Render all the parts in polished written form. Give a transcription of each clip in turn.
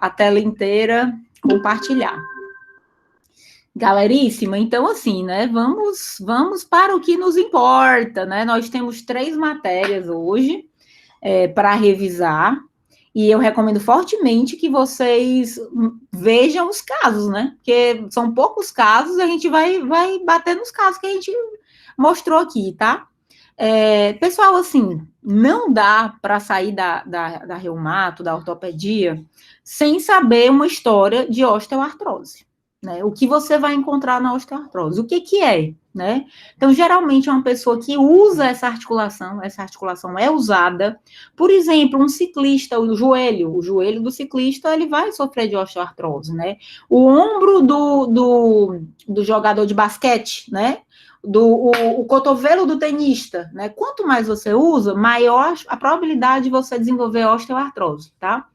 a tela inteira, compartilhar. Galeríssima, então assim, né, vamos para o que nos importa, né, nós temos 3 matérias hoje para revisar, e eu recomendo fortemente que vocês vejam os casos, né, porque são poucos casos, a gente vai bater nos casos que a gente mostrou aqui, tá? Pessoal, assim, não dá para sair da reumato, da ortopedia, sem saber uma história de osteoartrose. Né? O que você vai encontrar na osteoartrose? O que é? Né? Então, geralmente é uma pessoa que usa essa articulação é usada, por exemplo, um ciclista, o joelho do ciclista, ele vai sofrer de osteoartrose, né? O ombro do jogador de basquete, né? O cotovelo do tenista, né? Quanto mais você usa, maior a probabilidade de você desenvolver osteoartrose, tá?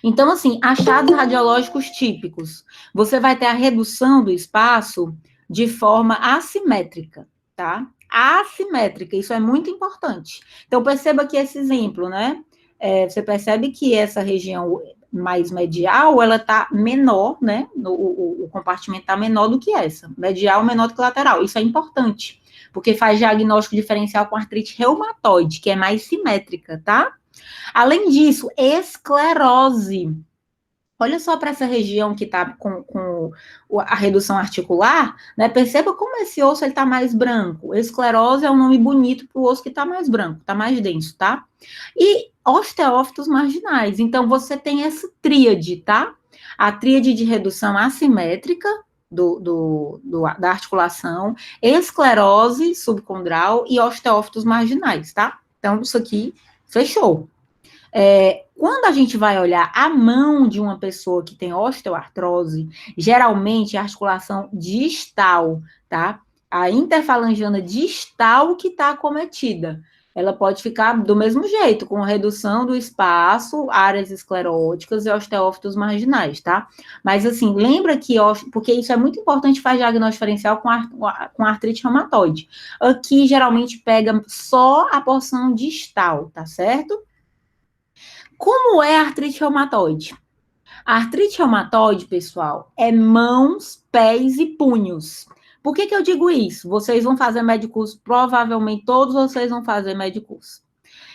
Então, assim, achados radiológicos típicos. Você vai ter a redução do espaço de forma assimétrica, tá? Assimétrica, isso é muito importante. Então, perceba que esse exemplo, né? Você percebe que essa região mais medial, ela tá menor, né? O compartimento tá menor do que essa. Medial menor do que lateral. Isso é importante, porque faz diagnóstico diferencial com artrite reumatoide, que é mais simétrica, tá? Além disso, esclerose. Olha só para essa região que está com a redução articular, né? Perceba como esse osso está mais branco. Esclerose é um nome bonito para o osso que está mais branco, está mais denso, tá? E osteófitos marginais. Então, você tem essa tríade, tá? A tríade de redução assimétrica da articulação, esclerose subcondral e osteófitos marginais, tá? Então, isso aqui fechou. Quando a gente vai olhar a mão de uma pessoa que tem osteoartrose, geralmente a articulação distal, tá? A interfalangiana distal que está acometida. Ela pode ficar do mesmo jeito, com redução do espaço, áreas escleróticas e osteófitos marginais, tá? Mas, assim, lembra que, porque isso é muito importante fazer diagnóstico diferencial com artrite reumatoide. Aqui, geralmente, pega só a porção distal, tá certo? Como é a artrite reumatoide? A artrite reumatoide, pessoal, é mãos, pés e punhos. Por que eu digo isso? Vocês vão fazer médicos, provavelmente todos vocês vão fazer médicos.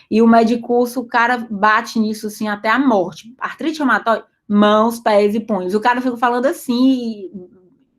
E o médicos, o cara bate nisso assim até a morte. Artrite reumatoide, mãos, pés e punhos. O cara fica falando assim,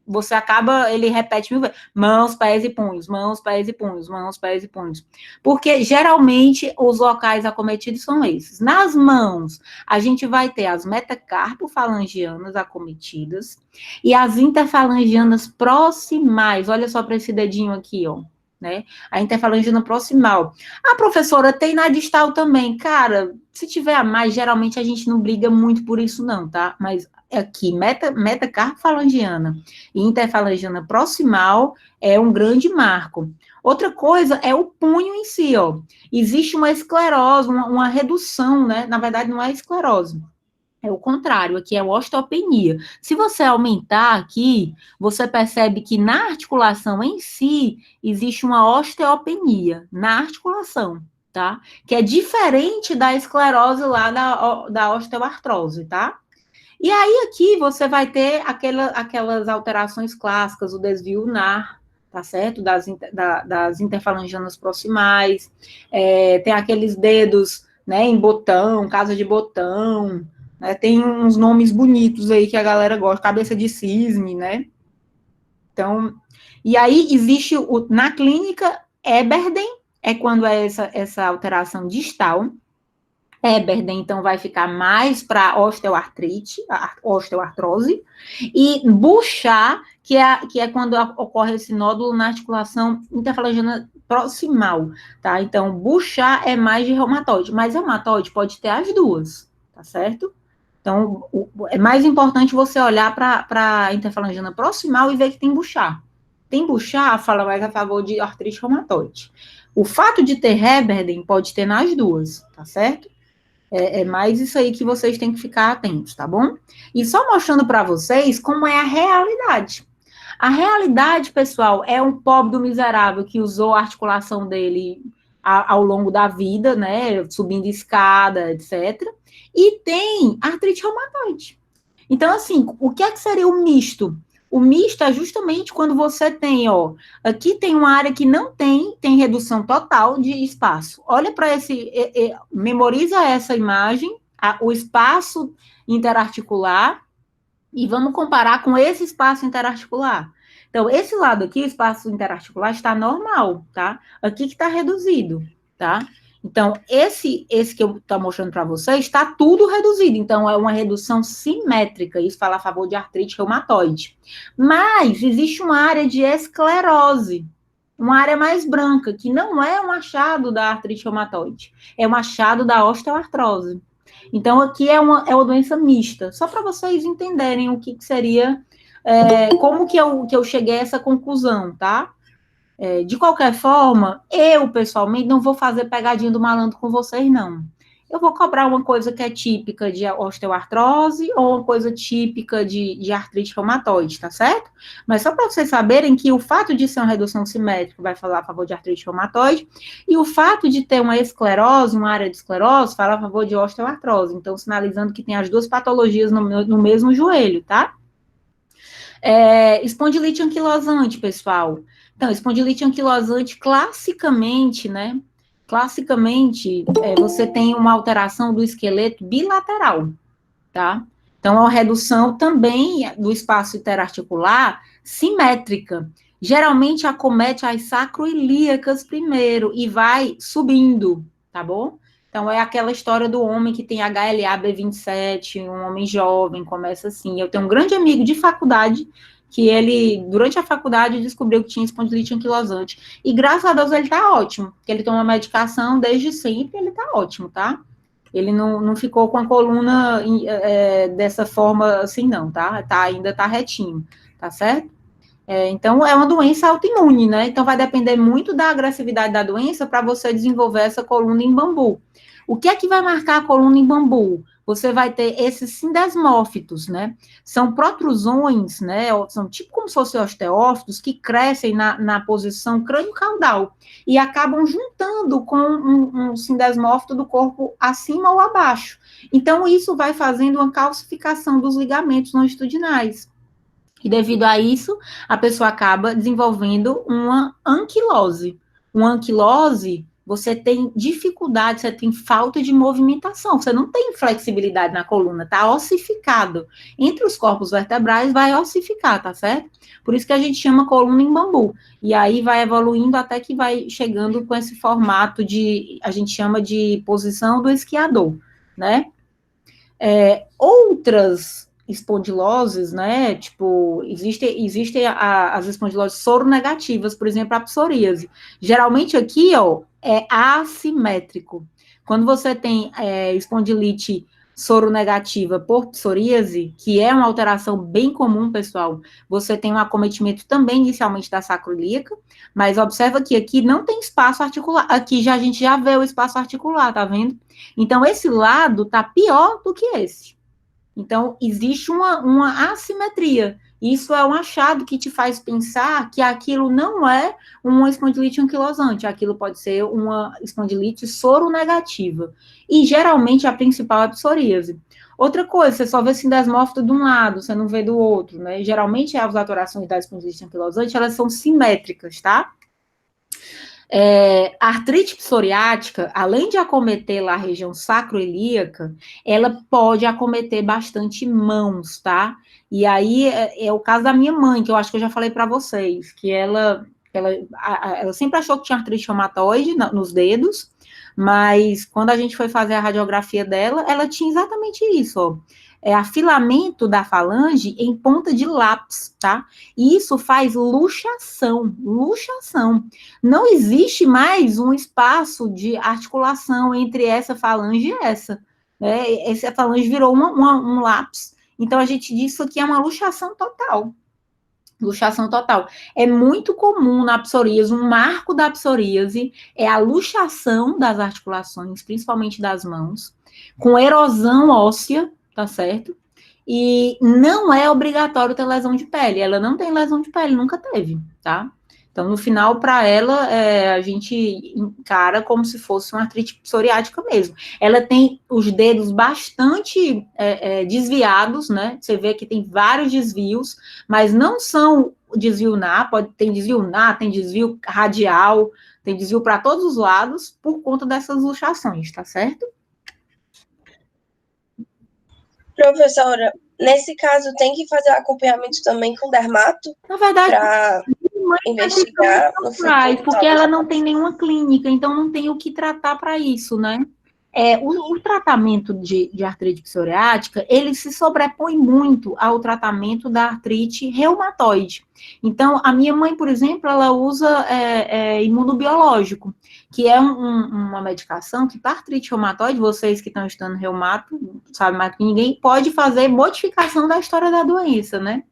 você acaba, ele repete 1000 vezes, mãos, pés e punhos, mãos, pés e punhos, mãos, pés e punhos. Porque, geralmente, os locais acometidos são esses. Nas mãos, a gente vai ter as metacarpofalangianas acometidas e as interfalangianas proximais. Olha só para esse dedinho aqui, ó. Né? A interfalangiana proximal. A professora tem na distal também. Cara, se tiver a mais, geralmente a gente não briga muito por isso não, tá? Mas aqui, metacarpofalangiana e interfalangiana proximal é um grande marco. Outra coisa é o punho em si, ó. Existe uma esclerose, uma redução, né? Na verdade, não é esclerose. É o contrário, aqui é osteopenia. Se você aumentar aqui, você percebe que na articulação em si, existe uma osteopenia, na articulação, tá? Que é diferente da esclerose lá da osteoartrose, tá? E aí aqui você vai ter aquelas alterações clássicas, o desvio ulnar, tá certo? Das interfalangianas proximais, tem aqueles dedos, né, em botão, casa de botão, né, tem uns nomes bonitos aí que a galera gosta, cabeça de cisne, né? Então, e aí existe, na clínica, Eberden, é quando é essa alteração distal. Eberden, então, vai ficar mais para osteoartrite, osteoartrose, e Bouchard, que é quando ocorre esse nódulo na articulação interfalangiana proximal, tá? Então, Bouchard é mais de reumatoide, mas reumatoide pode ter as duas, tá certo? Então, é mais importante você olhar para a interfalangiana proximal e ver que tem Bouchard. Tem Bouchard, fala mais a favor de artrite reumatoide. O fato de ter Eberden pode ter nas duas, tá certo? É mais isso aí que vocês têm que ficar atentos, tá bom? E só mostrando para vocês como é a realidade. A realidade, pessoal, é um pobre do miserável que usou a articulação dele ao longo da vida, né, subindo escada, etc. E tem artrite reumatoide. Então, assim, o que é que seria o misto? O misto é justamente quando você tem, ó, aqui tem uma área que não tem redução total de espaço. Olha para memoriza essa imagem, o espaço interarticular, e vamos comparar com esse espaço interarticular. Então, esse lado aqui, o espaço interarticular, está normal, tá? Aqui que está reduzido, tá? Então, esse que eu estou mostrando para vocês, está tudo reduzido. Então, é uma redução simétrica. Isso fala a favor de artrite reumatoide. Mas, existe uma área de esclerose, uma área mais branca, que não é um achado da artrite reumatoide. É um achado da osteoartrose. Então, aqui é uma doença mista, só para vocês entenderem o que seria, como que eu cheguei a essa conclusão, tá? De qualquer forma, eu, pessoalmente, não vou fazer pegadinha do malandro com vocês, não. Eu vou cobrar uma coisa que é típica de osteoartrose ou uma coisa típica de artrite reumatoide, tá certo? Mas só para vocês saberem que o fato de ser uma redução simétrica vai falar a favor de artrite reumatoide, e o fato de ter uma esclerose, uma área de esclerose, fala a favor de osteoartrose. Então, sinalizando que tem as duas patologias no mesmo joelho, tá? Espondilite anquilosante, pessoal. Então, espondilite anquilosante, classicamente, né? Classicamente, você tem uma alteração do esqueleto bilateral, tá? Então, é uma redução também do espaço interarticular simétrica. Geralmente, acomete as sacroiliacas primeiro e vai subindo, tá bom? Então, é aquela história do homem que tem HLA-B27, um homem jovem, começa assim. Eu tenho um grande amigo de faculdade que ele, durante a faculdade, descobriu que tinha espondilite anquilosante. E, graças a Deus, ele tá ótimo. Porque ele toma medicação desde sempre, ele tá ótimo, tá? Ele não ficou com a coluna dessa forma assim, não, tá? Ainda tá retinho, tá certo? Então, é uma doença autoimune, né? Então, vai depender muito da agressividade da doença para você desenvolver essa coluna em bambu. O que é que vai marcar a coluna em bambu? Você vai ter esses sindesmófitos, né? São protrusões, né? São tipo como se fossem osteófitos que crescem na posição crânio-caudal e acabam juntando com um sindesmófito do corpo acima ou abaixo. Então, isso vai fazendo uma calcificação dos ligamentos longitudinais. E devido a isso, a pessoa acaba desenvolvendo uma anquilose. Uma anquilose, você tem dificuldade, você tem falta de movimentação, você não tem flexibilidade na coluna, está ossificado. Entre os corpos vertebrais vai ossificar, tá certo? Por isso que a gente chama coluna em bambu. E aí vai evoluindo até que vai chegando com esse formato a gente chama de posição do esquiador, né? Outras espondiloses, né, tipo, existem as espondiloses soronegativas, por exemplo, a psoríase. Geralmente aqui, ó, é assimétrico. Quando você tem espondilite soronegativa por psoríase, que é uma alteração bem comum, pessoal, você tem um acometimento também inicialmente da sacroiliaca, mas observa que aqui não tem espaço articular. Aqui a gente já vê o espaço articular, tá vendo? Então, esse lado tá pior do que esse. Então, existe uma assimetria. Isso é um achado que te faz pensar que aquilo não é uma espondilite anquilosante, aquilo pode ser uma espondilite soronegativa. E, geralmente, a principal é a psoríase. Outra coisa, você só vê sindesmófito de um lado, você não vê do outro, né? Geralmente, as alterações da espondilite anquilosante, elas são simétricas, tá? A artrite psoriática, além de acometer lá a região sacroiliaca, ela pode acometer bastante mãos, tá? E aí é o caso da minha mãe, que eu acho que eu já falei para vocês, que ela sempre achou que tinha artrite reumatoide nos dedos, mas quando a gente foi fazer a radiografia dela, ela tinha exatamente isso, ó. Afilamento da falange em ponta de lápis, tá? E isso faz luxação. Não existe mais um espaço de articulação entre essa falange e essa, né? Essa falange virou um lápis. Então, a gente diz que isso aqui é uma luxação total. Luxação total. É muito comum na psoríase, um marco da psoríase é a luxação das articulações, principalmente das mãos, com erosão óssea, tá certo? E não é obrigatório ter lesão de pele. Ela não tem lesão de pele, nunca teve, tá? Então, no final, para ela, a gente encara como se fosse uma artrite psoriática mesmo. Ela tem os dedos bastante desviados, né? Você vê que tem vários desvios, mas não são desvio NA, tem desvio NA, tem desvio radial, tem desvio para todos os lados, por conta dessas luxações, tá certo? Professora, nesse caso tem que fazer acompanhamento também com dermato? Na verdade, para investigar no futuro, porque ela não tem nenhuma clínica, então não tem o que tratar para isso, né? O tratamento de artrite psoriática, ele se sobrepõe muito ao tratamento da artrite reumatoide. Então, a minha mãe, por exemplo, ela usa imunobiológico, que é uma medicação que, para artrite reumatoide, vocês que estão estudando reumato, sabem mais que ninguém, pode fazer modificação da história da doença, né?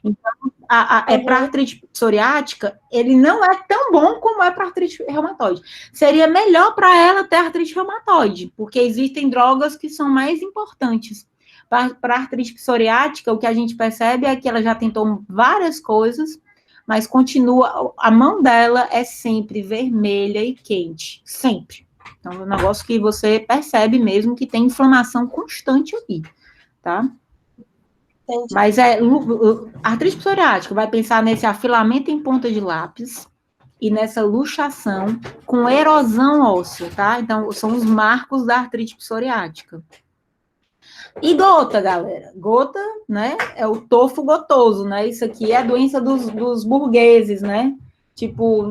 Então, para artrite psoriática, ele não é tão bom como é para artrite reumatoide. Seria melhor para ela ter artrite reumatoide, porque existem drogas que são mais importantes. Para artrite psoriática, o que a gente percebe é que ela já tentou várias coisas, mas continua, a mão dela é sempre vermelha e quente, sempre. Então, é um negócio que você percebe mesmo que tem inflamação constante ali, tá? Entendi. Mas artrite psoriática vai pensar nesse afilamento em ponta de lápis e nessa luxação com erosão óssea, tá? Então, são os marcos da artrite psoriática. E gota, galera. Gota, né? É o tofo gotoso, né? Isso aqui é a doença dos burgueses, né? Tipo,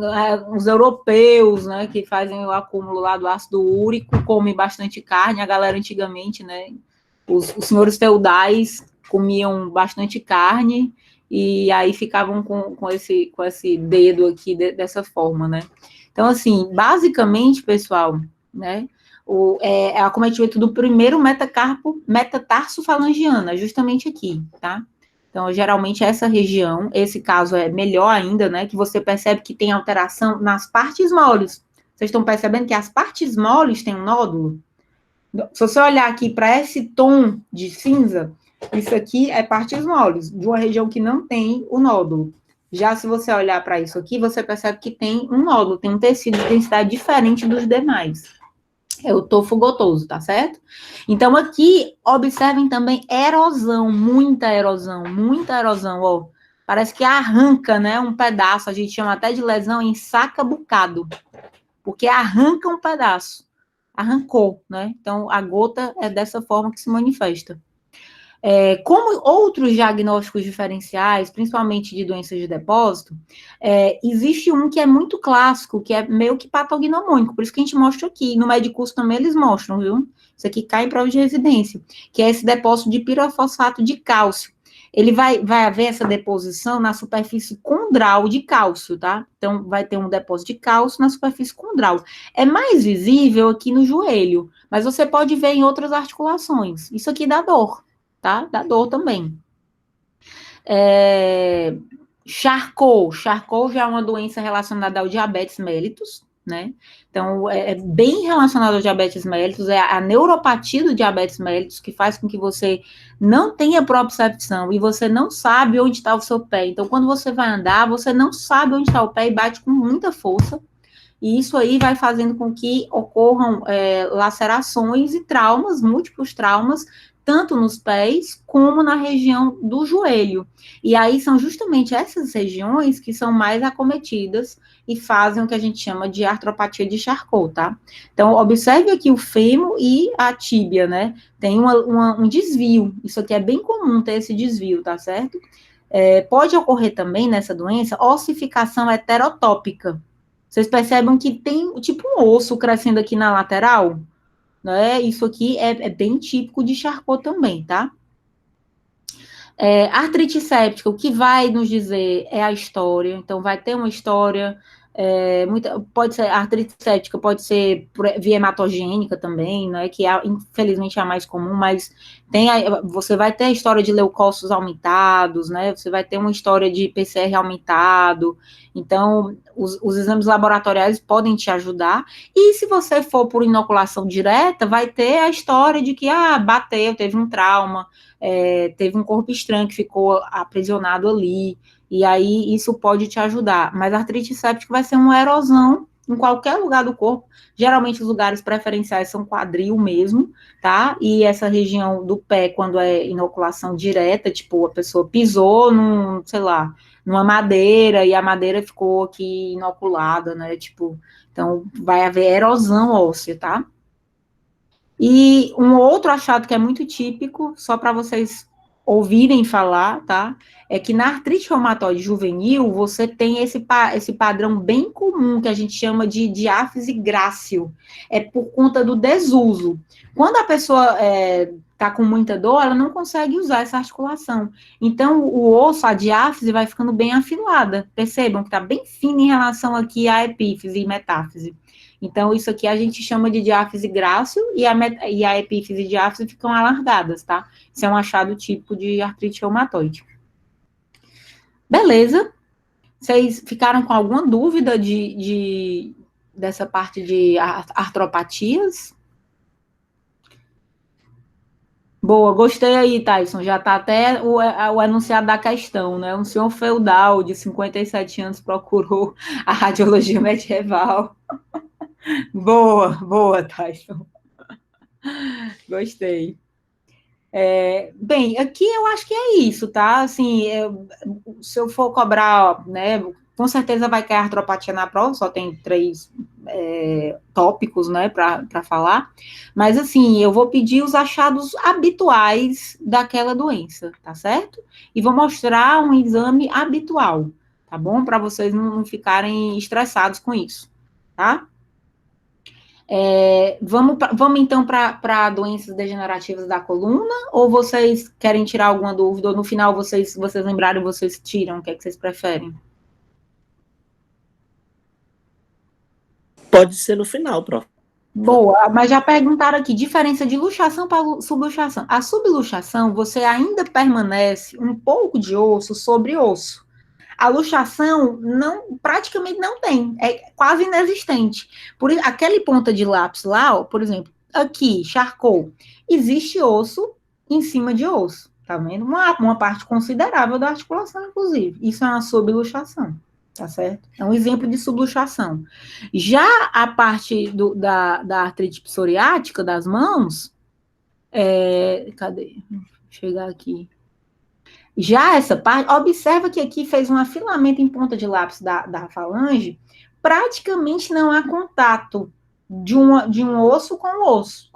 os europeus, né? Que fazem o acúmulo lá do ácido úrico, comem bastante carne. A galera antigamente, né? Os senhores feudais comiam bastante carne e aí ficavam com esse dedo aqui dessa forma, né? Então, assim, basicamente, pessoal, né, é acometimento do primeiro metatarso falangiano, justamente aqui, tá? Então, geralmente, essa região, esse caso é melhor ainda, né, que você percebe que tem alteração nas partes moles. Vocês estão percebendo que as partes moles têm um nódulo? Se você olhar aqui para esse tom de cinza, isso aqui é partes moles, de uma região que não tem o nódulo. Já se você olhar para isso aqui, você percebe que tem um nódulo, tem um tecido de densidade diferente dos demais. É o tofo gotoso, tá certo? Então, aqui, observem também erosão, muita erosão, ó. Parece que arranca, né, um pedaço, a gente chama até de lesão em saca-bucado, porque arranca um pedaço. Arrancou, né? Então, a gota é dessa forma que se manifesta. Como outros diagnósticos diferenciais, principalmente de doenças de depósito, existe um que é muito clássico, que é meio que patognomônico, por isso que a gente mostra aqui. No Medicurso também eles mostram, viu? Isso aqui cai em prova de residência, que é esse depósito de pirofosfato de cálcio. Ele vai haver essa deposição na superfície condral de cálcio, tá? Então, vai ter um depósito de cálcio na superfície condral. É mais visível aqui no joelho, mas você pode ver em outras articulações. Isso aqui dá dor, tá? Dá dor também. Charcot já é uma doença relacionada ao diabetes mellitus, né? Então, é bem relacionado ao diabetes mellitus, é a neuropatia do diabetes mellitus que faz com que você não tenha propriocepção e você não sabe onde está o seu pé. Então, quando você vai andar, você não sabe onde está o pé e bate com muita força. E isso aí vai fazendo com que ocorram lacerações e traumas, múltiplos traumas, tanto nos pés como na região do joelho. E aí são justamente essas regiões que são mais acometidas e fazem o que a gente chama de artropatia de Charcot, tá? Então, observe aqui o fêmur e a tíbia, né? Tem um desvio. Isso aqui é bem comum ter esse desvio, tá certo? Pode ocorrer também nessa doença ossificação heterotópica. Vocês percebem que tem tipo um osso crescendo aqui na lateral? Né? Isso aqui é bem típico de Charcot também, tá? Artrite séptica, o que vai nos dizer é a história. Então, vai ter uma história, pode ser artrite séptica, pode ser via hematogênica também, né? Que infelizmente é a mais comum, mas você vai ter a história de leucócitos aumentados, né? Você vai ter uma história de PCR aumentado. Então, os exames laboratoriais podem te ajudar. E se você for por inoculação direta, vai ter a história de que, bateu, teve um trauma, teve um corpo estranho que ficou aprisionado ali. E aí isso pode te ajudar. Mas a artrite séptica vai ser uma erosão em qualquer lugar do corpo. Geralmente os lugares preferenciais são quadril mesmo, tá? E essa região do pé, quando é inoculação direta, tipo, a pessoa pisou num, sei lá, numa madeira e a madeira ficou aqui inoculada, né? Tipo, então vai haver erosão óssea, tá? E um outro achado que é muito típico, só para vocês ouvirem falar, tá? É que na artrite reumatoide juvenil, você tem esse padrão bem comum, que a gente chama de diáfise grácil. É por conta do desuso. Quando a pessoa tá com muita dor, ela não consegue usar essa articulação. Então, o osso, a diáfise, vai ficando bem afilada. Percebam que está bem fino em relação aqui à epífise e metáfise. Então, isso aqui a gente chama de diáfise grácil e a epífise e diáfise ficam alargadas, tá? Isso é um achado típico de artrite reumatoide. Beleza. Vocês ficaram com alguma dúvida dessa parte de artropatias? Boa, gostei aí, Tyson. Já está até o enunciado da questão, né? Um senhor feudal de 57 anos procurou a radiologia medieval. Boa, Tyson. Gostei. Bem, aqui eu acho que é isso, tá? Assim, se eu for cobrar, né, com certeza vai cair artropatia na prova, só tem 3 tópicos, né, para falar, mas assim, eu vou pedir os achados habituais daquela doença, tá certo? E vou mostrar um exame habitual, tá bom? Para vocês não ficarem estressados com isso, tá? Vamos então para doenças degenerativas da coluna, ou vocês querem tirar alguma dúvida, ou no final vocês lembrarem, vocês tiram, o que é que vocês preferem? Pode ser no final, prof. Boa, mas já perguntaram aqui, diferença de luxação para subluxação. A subluxação, você ainda permanece um pouco de osso sobre osso. A luxação praticamente não tem, é quase inexistente. Por aquele ponta de lápis lá, ó, por exemplo, aqui, charcou, existe osso em cima de osso, tá vendo? Uma parte considerável da articulação, inclusive. Isso é uma subluxação, tá certo? É um exemplo de subluxação. Já a parte da artrite psoriática das mãos, cadê? Vou chegar aqui. Já essa parte, observa que aqui fez um afilamento em ponta de lápis da falange, praticamente não há contato de um osso com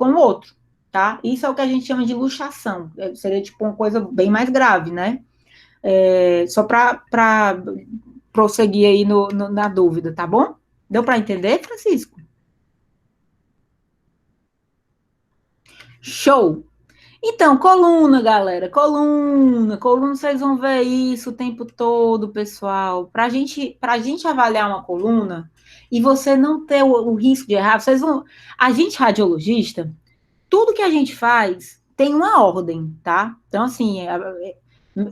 o outro, tá? Isso é o que a gente chama de luxação, seria tipo uma coisa bem mais grave, né? Só para prosseguir aí na dúvida, tá bom? Deu para entender, Francisco? Show! Então, coluna, galera, coluna, vocês vão ver isso o tempo todo, pessoal. Para gente avaliar uma coluna e você não ter o risco de errar, a gente radiologista, tudo que a gente faz tem uma ordem, tá? Então, assim,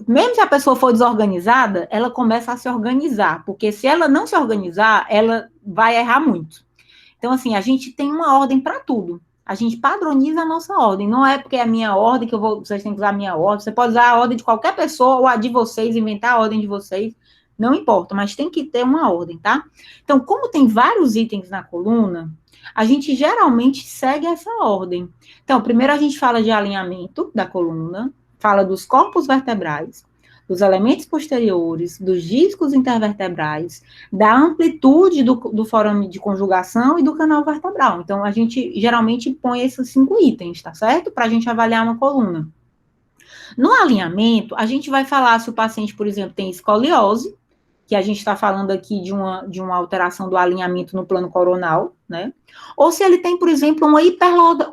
mesmo se a pessoa for desorganizada, ela começa a se organizar, porque se ela não se organizar, ela vai errar muito. Então, assim, a gente tem uma ordem para tudo. A gente padroniza a nossa ordem. Não é porque é a minha ordem que vocês têm que usar a minha ordem. Você pode usar a ordem de qualquer pessoa ou a de vocês, inventar a ordem de vocês. Não importa, mas tem que ter uma ordem, tá? Então, como tem vários itens na coluna, a gente geralmente segue essa ordem. Então, primeiro a gente fala de alinhamento da coluna, fala dos corpos vertebrais, dos elementos posteriores, dos discos intervertebrais, da amplitude do forame de conjugação e do canal vertebral. Então, a gente geralmente põe esses 5 itens, tá certo? Para a gente avaliar uma coluna. No alinhamento, a gente vai falar se o paciente, por exemplo, tem escoliose, que a gente está falando aqui de uma alteração do alinhamento no plano coronal, né? Ou se ele tem, por exemplo, uma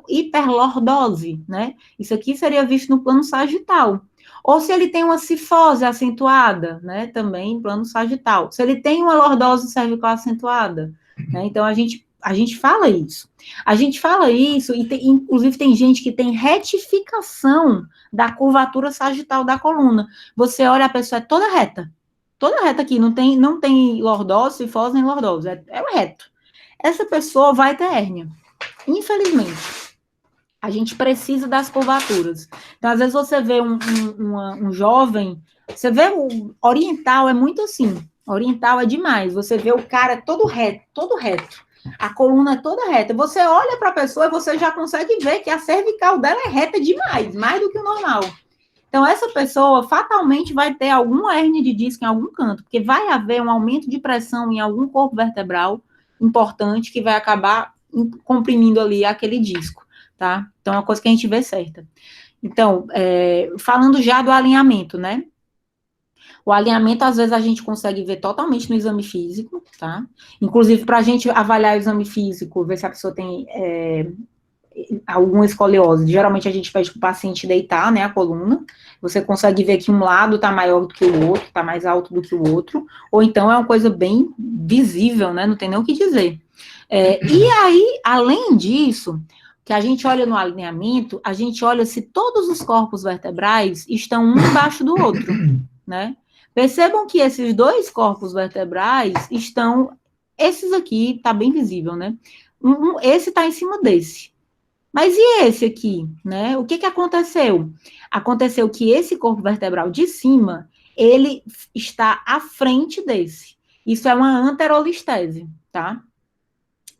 hiperlordose, né? Isso aqui seria visto no plano sagital. Ou se ele tem uma cifose acentuada, né? Também em plano sagital. Se ele tem uma lordose cervical acentuada, né? Então, a gente fala isso. A gente fala isso, e inclusive tem gente que tem retificação da curvatura sagital da coluna. Você olha, a pessoa é toda reta aqui, não tem lordose, cifose nem lordose, é reto. Essa pessoa vai ter hérnia, infelizmente. A gente precisa das curvaturas. Então, às vezes, você vê um jovem, você vê o oriental, é muito assim. Oriental é demais. Você vê o cara todo reto, todo reto. A coluna é toda reta. Você olha para a pessoa e você já consegue ver que a cervical dela é reta demais, mais do que o normal. Então, essa pessoa fatalmente vai ter alguma hérnia de disco em algum canto, porque vai haver um aumento de pressão em algum corpo vertebral importante que vai acabar comprimindo ali aquele disco, tá? Então, é uma coisa que a gente vê certa. Então, falando já do alinhamento, né? O alinhamento, às vezes, a gente consegue ver totalmente no exame físico, tá? Inclusive, para a gente avaliar o exame físico, ver se a pessoa tem alguma escoliose. Geralmente, a gente pede para o paciente deitar, né, a coluna. Você consegue ver que um lado está maior do que o outro, está mais alto do que o outro. Ou então, é uma coisa bem visível, né? Não tem nem o que dizer. E aí, além disso, que a gente olha no alinhamento, a gente olha se todos os corpos vertebrais estão um embaixo do outro, né? Percebam que esses dois corpos vertebrais estão, esses aqui, tá bem visível, né? Esse está em cima desse. Mas e esse aqui, né? O que que aconteceu? Aconteceu que esse corpo vertebral de cima, ele está à frente desse. Isso é uma anterolistese, tá?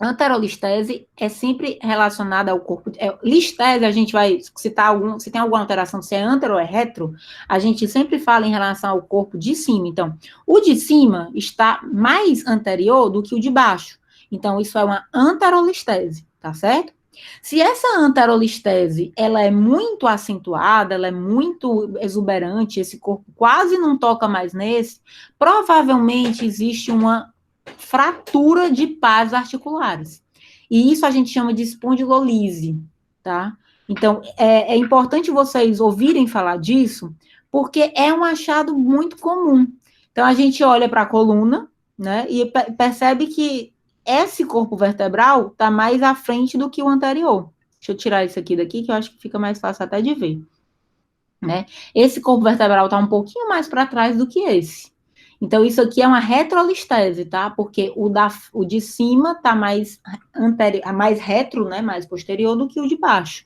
Anterolistese é sempre relacionada ao corpo. Listese, a gente vai citar se tem alguma alteração, se é antero ou é retro, a gente sempre fala em relação ao corpo de cima. Então, o de cima está mais anterior do que o de baixo. Então, isso é uma anterolistese, tá certo? Se essa anterolistese, ela é muito acentuada, ela é muito exuberante, esse corpo quase não toca mais nesse, provavelmente existe uma fratura de pares articulares. E isso a gente chama de espondilolise, tá? Então, é importante vocês ouvirem falar disso, porque é um achado muito comum. Então, a gente olha para a coluna, né, e percebe que esse corpo vertebral está mais à frente do que o anterior. Deixa eu tirar isso aqui daqui, que eu acho que fica mais fácil até de ver. Né? Esse corpo vertebral está um pouquinho mais para trás do que esse. Então, isso aqui é uma retrolistese, tá? Porque o de cima está mais retro, né? Mais posterior do que o de baixo.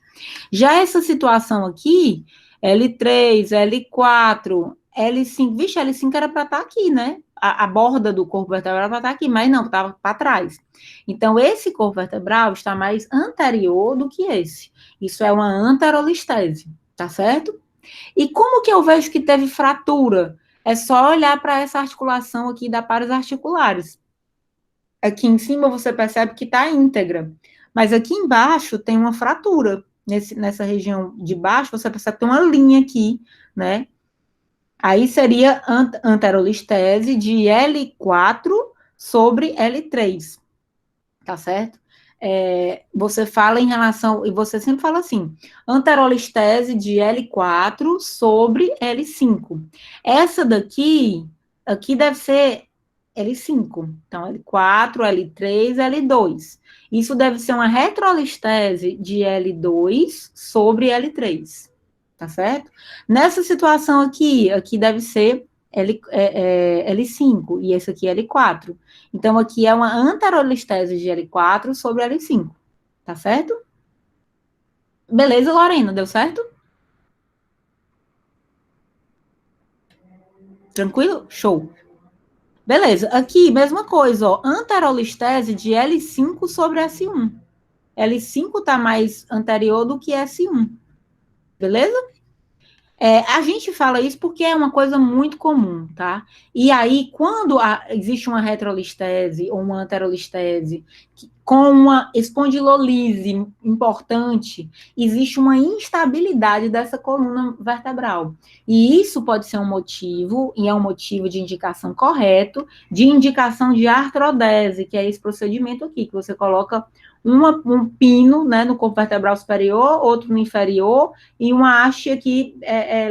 Já essa situação aqui, L3, L4, L5, vixe, L5 era para estar aqui, né? A borda do corpo vertebral era para estar aqui, mas não, estava para trás. Então, esse corpo vertebral está mais anterior do que esse. Isso é uma anterolistese, tá certo? E como que eu vejo que teve fratura? É só olhar para essa articulação aqui da pares articulares. Aqui em cima você percebe que está íntegra, mas aqui embaixo tem uma fratura. Nessa região de baixo, você percebe que tem uma linha aqui, né? Aí seria anterolistese de L4 sobre L3, tá certo? Você fala em relação, e você sempre fala assim, anterolistese de L4 sobre L5. Essa daqui, aqui deve ser L5. Então, L4, L3, L2. Isso deve ser uma retrolistese de L2 sobre L3, tá certo? Nessa situação aqui deve ser L5, e esse aqui é L4. Então, aqui é uma anterolistese de L4 sobre L5, tá certo? Beleza, Lorena, deu certo? Tranquilo? Show. Beleza, aqui, mesma coisa, ó, anterolistese de L5 sobre S1. L5 tá mais anterior do que S1, beleza? A gente fala isso porque é uma coisa muito comum, tá? E aí, quando existe uma retrolistese ou uma anterolistese com uma espondilolise importante, existe uma instabilidade dessa coluna vertebral. E isso pode ser um motivo, e é um motivo de indicação correto, de indicação de artrodese, que é esse procedimento aqui, que você coloca um pino, né, no corpo vertebral superior, outro no inferior, e uma haste aqui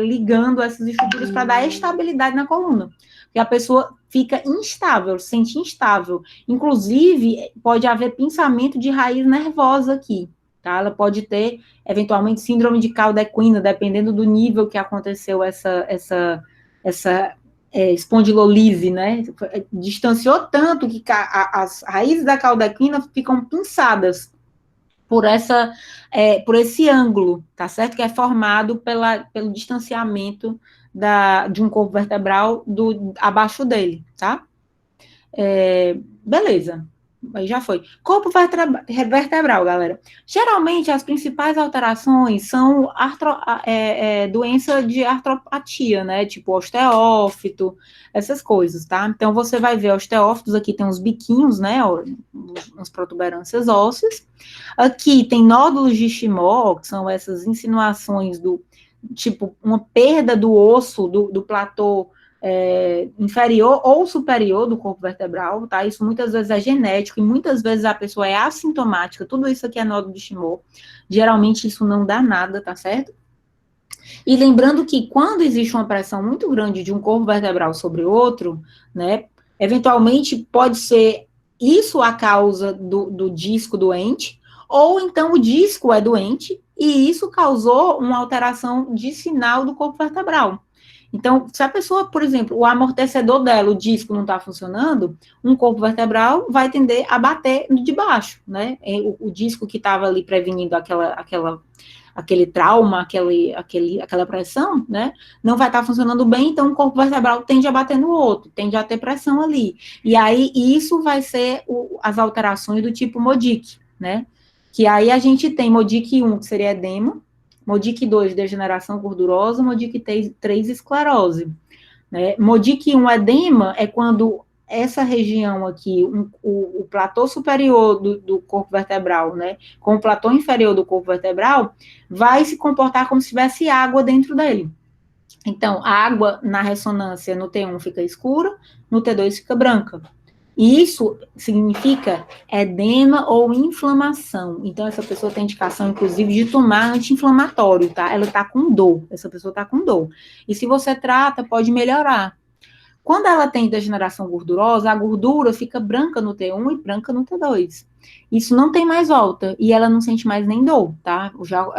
ligando essas estruturas para dar estabilidade na coluna. Porque a pessoa fica instável, se sente instável. Inclusive, pode haver pinçamento de raiz nervosa aqui, tá? Ela pode ter, eventualmente, síndrome de cauda-equina, dependendo do nível que aconteceu essa espondilolise, né? Distanciou tanto que as raízes da cauda-equina ficam pinçadas. por esse ângulo, tá certo? Que é formado pelo distanciamento de um corpo vertebral abaixo dele, tá? Beleza. Aí já foi. Corpo vertebral, galera. Geralmente, as principais alterações são doença de artropatia, né? Tipo osteófito, essas coisas, tá? Então, você vai ver osteófitos, aqui tem uns biquinhos, né? Umas protuberâncias ósseas. Aqui tem nódulos de Chimoo, que são essas insinuações tipo, uma perda do osso, do platô inferior ou superior do corpo vertebral, tá? Isso muitas vezes é genético e muitas vezes a pessoa é assintomática. Tudo isso aqui é nódulo de Chimoo. Geralmente isso não dá nada, tá certo? E lembrando que quando existe uma pressão muito grande de um corpo vertebral sobre outro, né? Eventualmente pode ser isso a causa do disco doente, ou então o disco é doente e isso causou uma alteração de sinal do corpo vertebral. Então, se a pessoa, por exemplo, o amortecedor dela, o disco não está funcionando, um corpo vertebral vai tender a bater no de baixo, né? O disco que estava ali prevenindo aquele trauma, aquela pressão, né? Não vai estar funcionando bem, então o corpo vertebral tende a bater no outro, tende a ter pressão ali. E aí, isso vai ser as alterações do tipo Modic, né? Que aí a gente tem Modic 1, que seria edema, Modic 2, degeneração gordurosa, Modic 3, esclerose. Né? Modic 1, edema, é quando essa região aqui, o platô superior do corpo vertebral, né, com o platô inferior do corpo vertebral, vai se comportar como se tivesse água dentro dele. Então, a água na ressonância no T1 fica escura, no T2 fica branca. E isso significa edema ou inflamação. Então, essa pessoa tem indicação, inclusive, de tomar anti-inflamatório, tá? Ela tá com dor, essa pessoa tá com dor. E se você trata, pode melhorar. Quando ela tem degeneração gordurosa, a gordura fica branca no T1 e branca no T2. Isso não tem mais volta, e ela não sente mais nem dor, tá?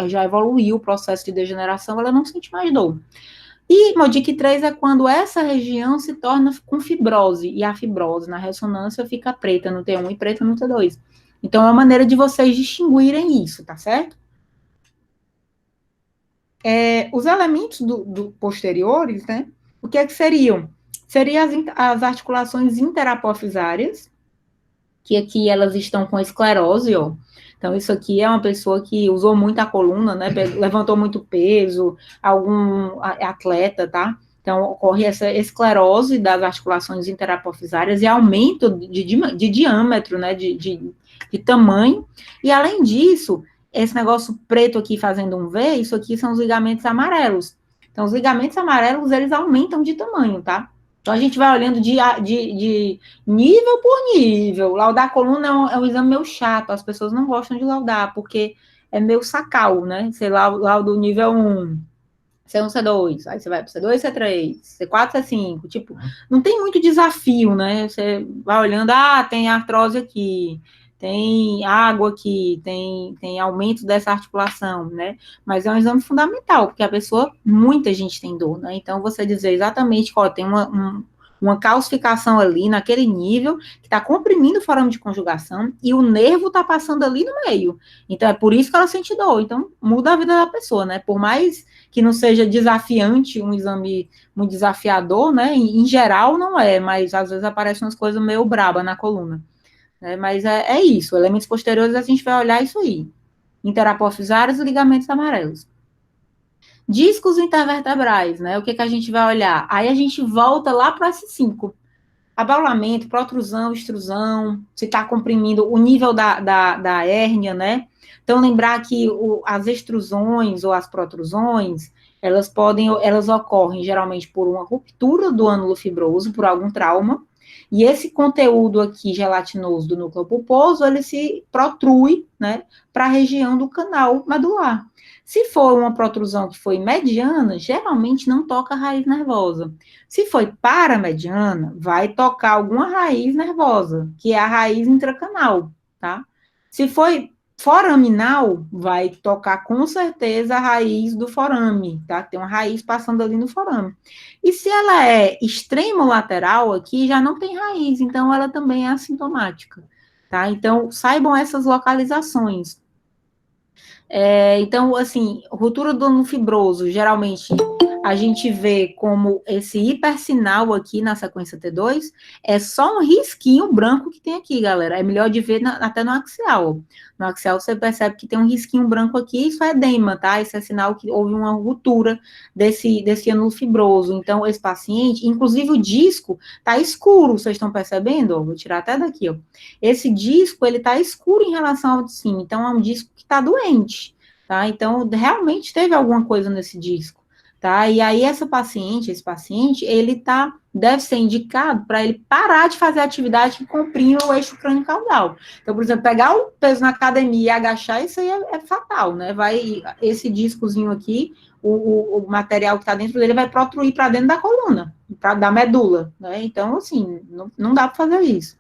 Já evoluiu o processo de degeneração, ela não sente mais dor. E Modic 3 é quando essa região se torna com fibrose, e a fibrose na ressonância fica preta no T1 e preta no T2. Então, é uma maneira de vocês distinguirem isso, tá certo? Os elementos do posteriores, né? O que é que seriam? Seriam as articulações interapofisárias, que aqui elas estão com esclerose, ó. Então, isso aqui é uma pessoa que usou muito a coluna, né? Levantou muito peso, algum atleta, tá? Então, ocorre essa esclerose das articulações interapofisárias e aumento de diâmetro, né? De tamanho. E, além disso, esse negócio preto aqui fazendo um V, isso aqui são os ligamentos amarelos. Então, os ligamentos amarelos, eles aumentam de tamanho, tá? Então, a gente vai olhando de nível por nível. Laudar a coluna é um exame meio chato, as pessoas não gostam de laudar, porque é meio sacal, né? Você lauda o nível 1, C1, C2, aí você vai para C2, C3, C4, C5, tipo, não tem muito desafio, né? Você vai olhando, tem artrose aqui, tem água aqui, tem aumento dessa articulação, né? Mas é um exame fundamental, porque a pessoa, muita gente tem dor, né? Então, você dizer exatamente, tem uma calcificação ali naquele nível, que está comprimindo o forame de conjugação, e o nervo está passando ali no meio. Então, é por isso que ela sente dor. Então, muda a vida da pessoa, né? Por mais que não seja desafiante, um exame muito desafiador, né? Em geral, não é, mas às vezes aparecem umas coisas meio braba na coluna. Mas é isso, elementos posteriores a gente vai olhar isso aí. Interapofisários e ligamentos amarelos. Discos intervertebrais, né? O que a gente vai olhar? Aí a gente volta lá para o S5. Abaulamento, protrusão, extrusão, se está comprimindo o nível da hérnia, né? Então, lembrar que as extrusões ou as protrusões, elas ocorrem geralmente por uma ruptura do ânulo fibroso, por algum trauma, e esse conteúdo aqui gelatinoso do núcleo pulposo, ele se protrui, né, para a região do canal medular. Se for uma protrusão que foi mediana, geralmente não toca a raiz nervosa. Se foi paramediana, vai tocar alguma raiz nervosa, que é a raiz intracanal, tá? Se foi foraminal, vai tocar com certeza a raiz do forame, tá? Tem uma raiz passando ali no forame. E se ela é extremo-lateral aqui, já não tem raiz, então ela também é assintomática, tá? Então, saibam essas localizações. Então, assim, ruptura do ângulo fibroso, geralmente a gente vê como esse hipersinal aqui na sequência T2 é só um risquinho branco que tem aqui, galera. É melhor de ver até no axial. No axial você percebe que tem um risquinho branco aqui, isso é edema, tá? Isso é sinal que houve uma ruptura desse ângulo fibroso. Então, esse paciente, inclusive o disco tá escuro, vocês estão percebendo? Vou tirar até daqui, ó. Esse disco, ele tá escuro em relação ao de cima, então é um disco que tá doente, tá? Então, realmente teve alguma coisa nesse disco. Tá? E aí, esse paciente, ele deve ser indicado para ele parar de fazer atividade que comprima o eixo crânio-caudal. Então, por exemplo, pegar o peso na academia e agachar, isso aí é fatal, né? Esse discozinho aqui, o material que está dentro dele vai protruir para dentro da coluna, da medula, né? Então, assim, não dá para fazer isso.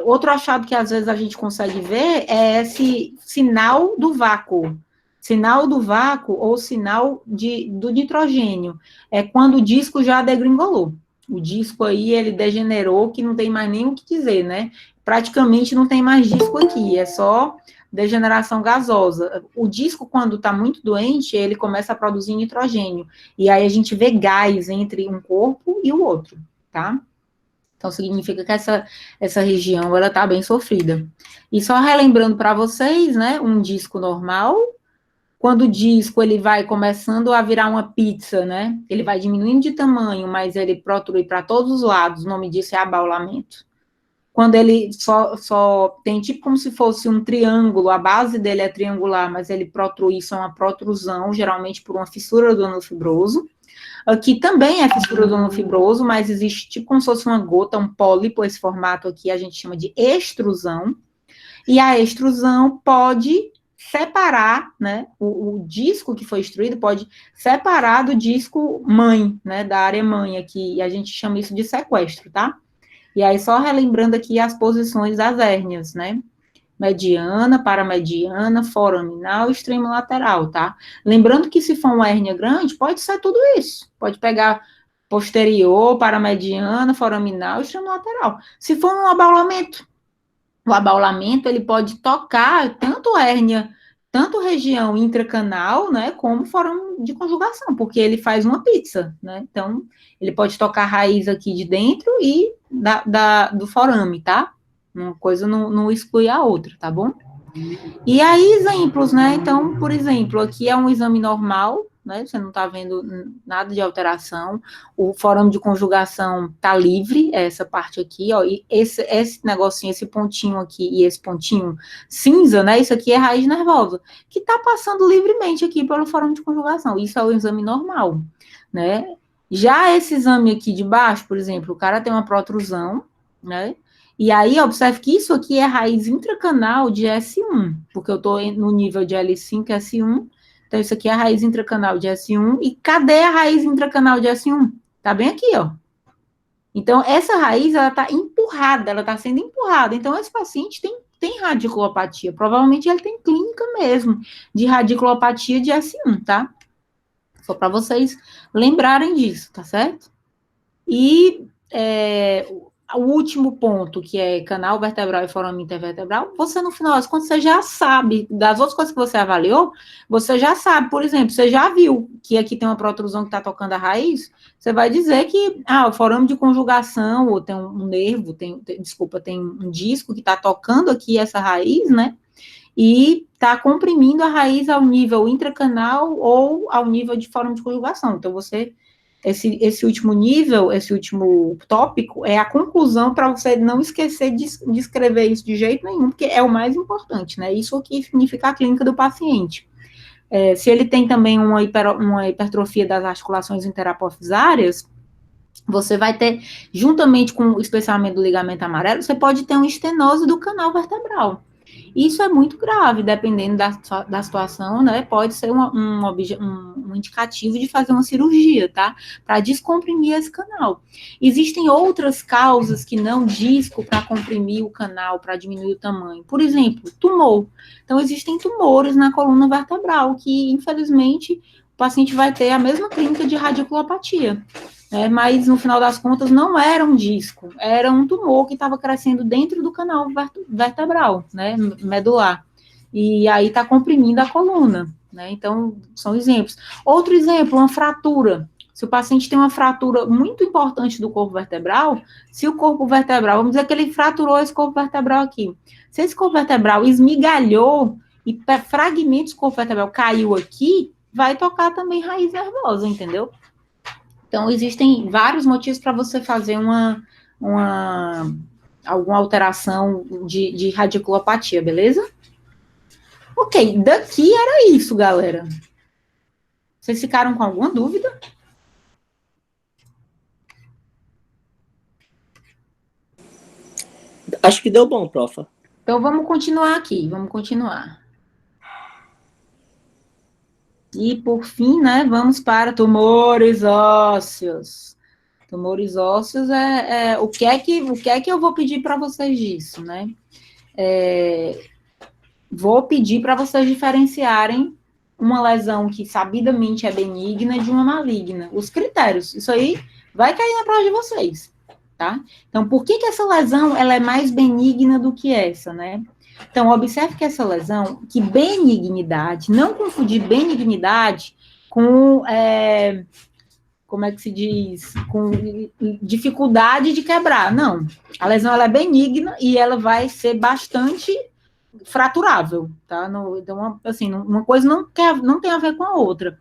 Outro achado que às vezes a gente consegue ver é esse sinal do vácuo. Sinal do vácuo ou sinal do nitrogênio. É quando o disco já degringolou. O disco aí, ele degenerou, que não tem mais nem o que dizer, né? Praticamente não tem mais disco aqui, é só degeneração gasosa. O disco, quando está muito doente, ele começa a produzir nitrogênio. E aí a gente vê gás entre um corpo e o outro, tá? Então, significa que essa região, ela está bem sofrida. E só relembrando para vocês, né, um disco normal, quando o disco ele vai começando a virar uma pizza, né? Ele vai diminuindo de tamanho, mas ele protrui para todos os lados. O nome disso é abaulamento. Quando ele só tem tipo como se fosse um triângulo, a base dele é triangular, mas ele protrui, isso é uma protrusão, geralmente por uma fissura do ângulo fibroso. Aqui também é fissura do ângulo fibroso, mas existe tipo como se fosse uma gota, um pólipo, esse formato aqui a gente chama de extrusão. E a extrusão pode separar, né, o disco que foi extruído pode separar do disco mãe, né, da área mãe aqui, e a gente chama isso de sequestro, tá? E aí, só relembrando aqui as posições das hérnias, né, mediana, paramediana, foraminal e extremo lateral, tá? Lembrando que se for uma hérnia grande, pode ser tudo isso, pode pegar posterior, paramediana, foraminal e extremo lateral. Se for um abaulamento, o abaulamento, ele pode tocar tanto hérnia, tanto região intracanal, né, como forame de conjugação, porque ele faz uma pizza, né, então, ele pode tocar a raiz aqui de dentro e do forame, tá? Uma coisa não exclui a outra, tá bom? E aí, exemplos, né, então, por exemplo, aqui é um exame normal, né, você não está vendo nada de alteração, o forame de conjugação está livre, essa parte aqui, ó, e esse negocinho, esse pontinho aqui e esse pontinho cinza, né, isso aqui é raiz nervosa, que está passando livremente aqui pelo forame de conjugação, isso é o exame normal, né. Já esse exame aqui de baixo, por exemplo, o cara tem uma protrusão, né, e aí, observe que isso aqui é raiz intracanal de S1, porque eu estou no nível de L5, S1, então isso aqui é a raiz intracanal de S1, e cadê a raiz intracanal de S1? Tá bem aqui, ó. Então, essa raiz, ela tá empurrada, ela tá sendo empurrada, então esse paciente tem radiculopatia, provavelmente ele tem clínica mesmo de radiculopatia de S1, tá? Só para vocês lembrarem disso, tá certo? E o último ponto, que é canal vertebral e forame intervertebral, você, no final das contas, você já sabe, das outras coisas que você avaliou, você já sabe, por exemplo, você já viu que aqui tem uma protrusão que está tocando a raiz, você vai dizer que, o forame de conjugação, ou tem um nervo, tem um disco que está tocando aqui essa raiz, né, e está comprimindo a raiz ao nível intracanal ou ao nível de forame de conjugação. Então, esse último nível, esse último tópico, é a conclusão para você não esquecer de escrever isso de jeito nenhum, porque é o mais importante, né? Isso aqui significa a clínica do paciente. Se ele tem também uma hipertrofia das articulações interapofisárias, você vai ter, juntamente com o espessamento do ligamento amarelo, você pode ter uma estenose do canal vertebral. Isso é muito grave, dependendo da situação, né? Pode ser um indicativo de fazer uma cirurgia, tá? Para descomprimir esse canal. Existem outras causas que não disco para comprimir o canal, para diminuir o tamanho. Por exemplo, tumor. Então, existem tumores na coluna vertebral que, infelizmente, o paciente vai ter a mesma clínica de radiculopatia. Mas no final das contas não era um disco, era um tumor que estava crescendo dentro do canal vertebral, né, medular. e aí está comprimindo a coluna, né? Então, são exemplos. Outro exemplo, uma fratura. Se o paciente tem uma fratura muito importante do corpo vertebral, se o corpo vertebral, vamos dizer que ele fraturou esse corpo vertebral aqui, se esse corpo vertebral esmigalhou e fragmentos do corpo vertebral caiu aqui, vai tocar também raiz nervosa, entendeu? Então, existem vários motivos para você fazer alguma alteração de radiculopatia, beleza? Ok, daqui era isso, galera. Vocês ficaram com alguma dúvida? Acho que deu bom, profa. Então, vamos continuar aqui, vamos continuar. E, por fim, né, vamos para tumores ósseos. Tumores ósseos o que é que eu vou pedir para vocês disso, né? Vou pedir para vocês diferenciarem uma lesão que sabidamente é benigna de uma maligna. Os critérios, isso aí vai cair na prova de vocês, tá? Então, por que essa lesão ela é mais benigna do que essa, né? Então, observe que essa lesão, que benignidade, não confundir benignidade com, como é que se diz? Com dificuldade de quebrar. Não. A lesão, ela é benigna e ela vai ser bastante fraturável, tá? Então, assim, uma coisa não tem a ver com a outra.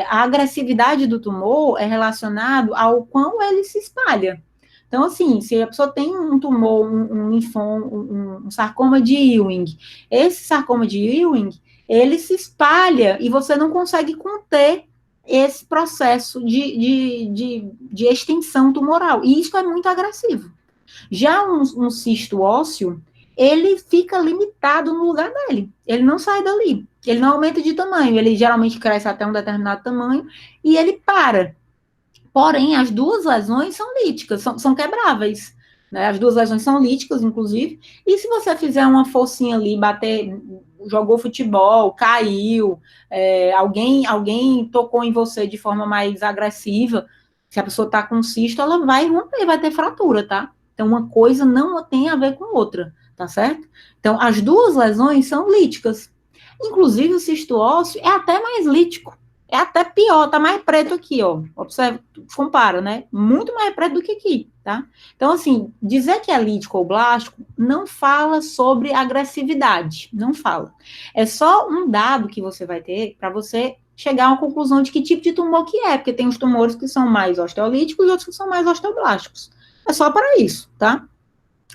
A agressividade do tumor é relacionado ao quão ele se espalha. Então, assim, se a pessoa tem um tumor, um sarcoma de Ewing, esse sarcoma de Ewing, ele se espalha e você não consegue conter esse processo de extensão tumoral. E isso é muito agressivo. Já um cisto ósseo, ele fica limitado no lugar dele. Ele não sai dali. Ele não aumenta de tamanho. Ele geralmente cresce até um determinado tamanho e ele para. Porém, as duas lesões são líticas, são quebráveis. Né? As duas lesões são líticas, inclusive. E se você fizer uma forcinha ali, bater, jogou futebol, caiu, alguém tocou em você de forma mais agressiva, se a pessoa está com cisto, ela vai romper, vai ter fratura, tá? Então, uma coisa não tem a ver com outra, tá certo? Então, as duas lesões são líticas. Inclusive, o cisto ósseo é até mais lítico. É até pior, tá mais preto aqui, ó. Observa, compara, né? Muito mais preto do que aqui, tá? Então, assim, dizer que é lítico ou blástico não fala sobre agressividade, não fala. É só um dado que você vai ter para você chegar a uma conclusão de que tipo de tumor que é, porque tem os tumores que são mais osteolíticos e outros que são mais osteoblásticos. É só para isso, tá?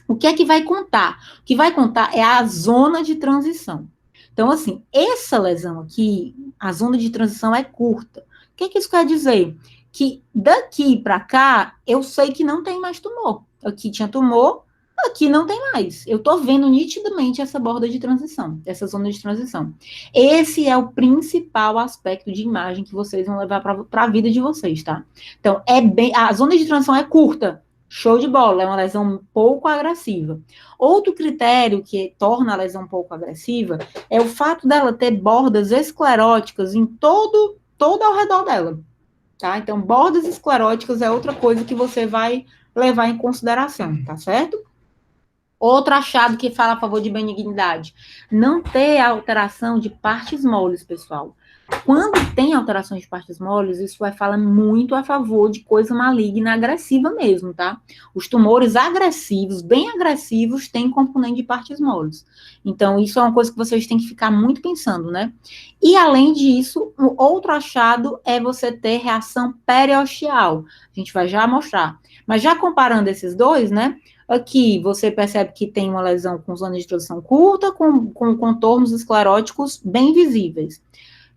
O que é que vai contar? O que vai contar é a zona de transição. Então, assim, essa lesão aqui, a zona de transição é curta. O que isso quer dizer? Que daqui para cá, eu sei que não tem mais tumor. Aqui tinha tumor, aqui não tem mais. Eu estou vendo nitidamente essa borda de transição, essa zona de transição. Esse é o principal aspecto de imagem que vocês vão levar para a vida de vocês, tá? Então, a zona de transição é curta. Show de bola, é uma lesão pouco agressiva. Outro critério que torna a lesão pouco agressiva é o fato dela ter bordas escleróticas em todo ao redor dela, tá? Então, bordas escleróticas é outra coisa que você vai levar em consideração, tá certo? Outro achado que fala a favor de benignidade, não ter alteração de partes moles, pessoal. Quando tem alterações de partes moles, isso vai falar muito a favor de coisa maligna, agressiva mesmo, tá? Os tumores agressivos, bem agressivos, têm componente de partes moles. Então, isso é uma coisa que vocês têm que ficar muito pensando, né? E, além disso, o outro achado é você ter reação periosteal. A gente vai já mostrar. Mas já comparando esses dois, né? Aqui você percebe que tem uma lesão com zona de transição curta, com contornos escleróticos bem visíveis.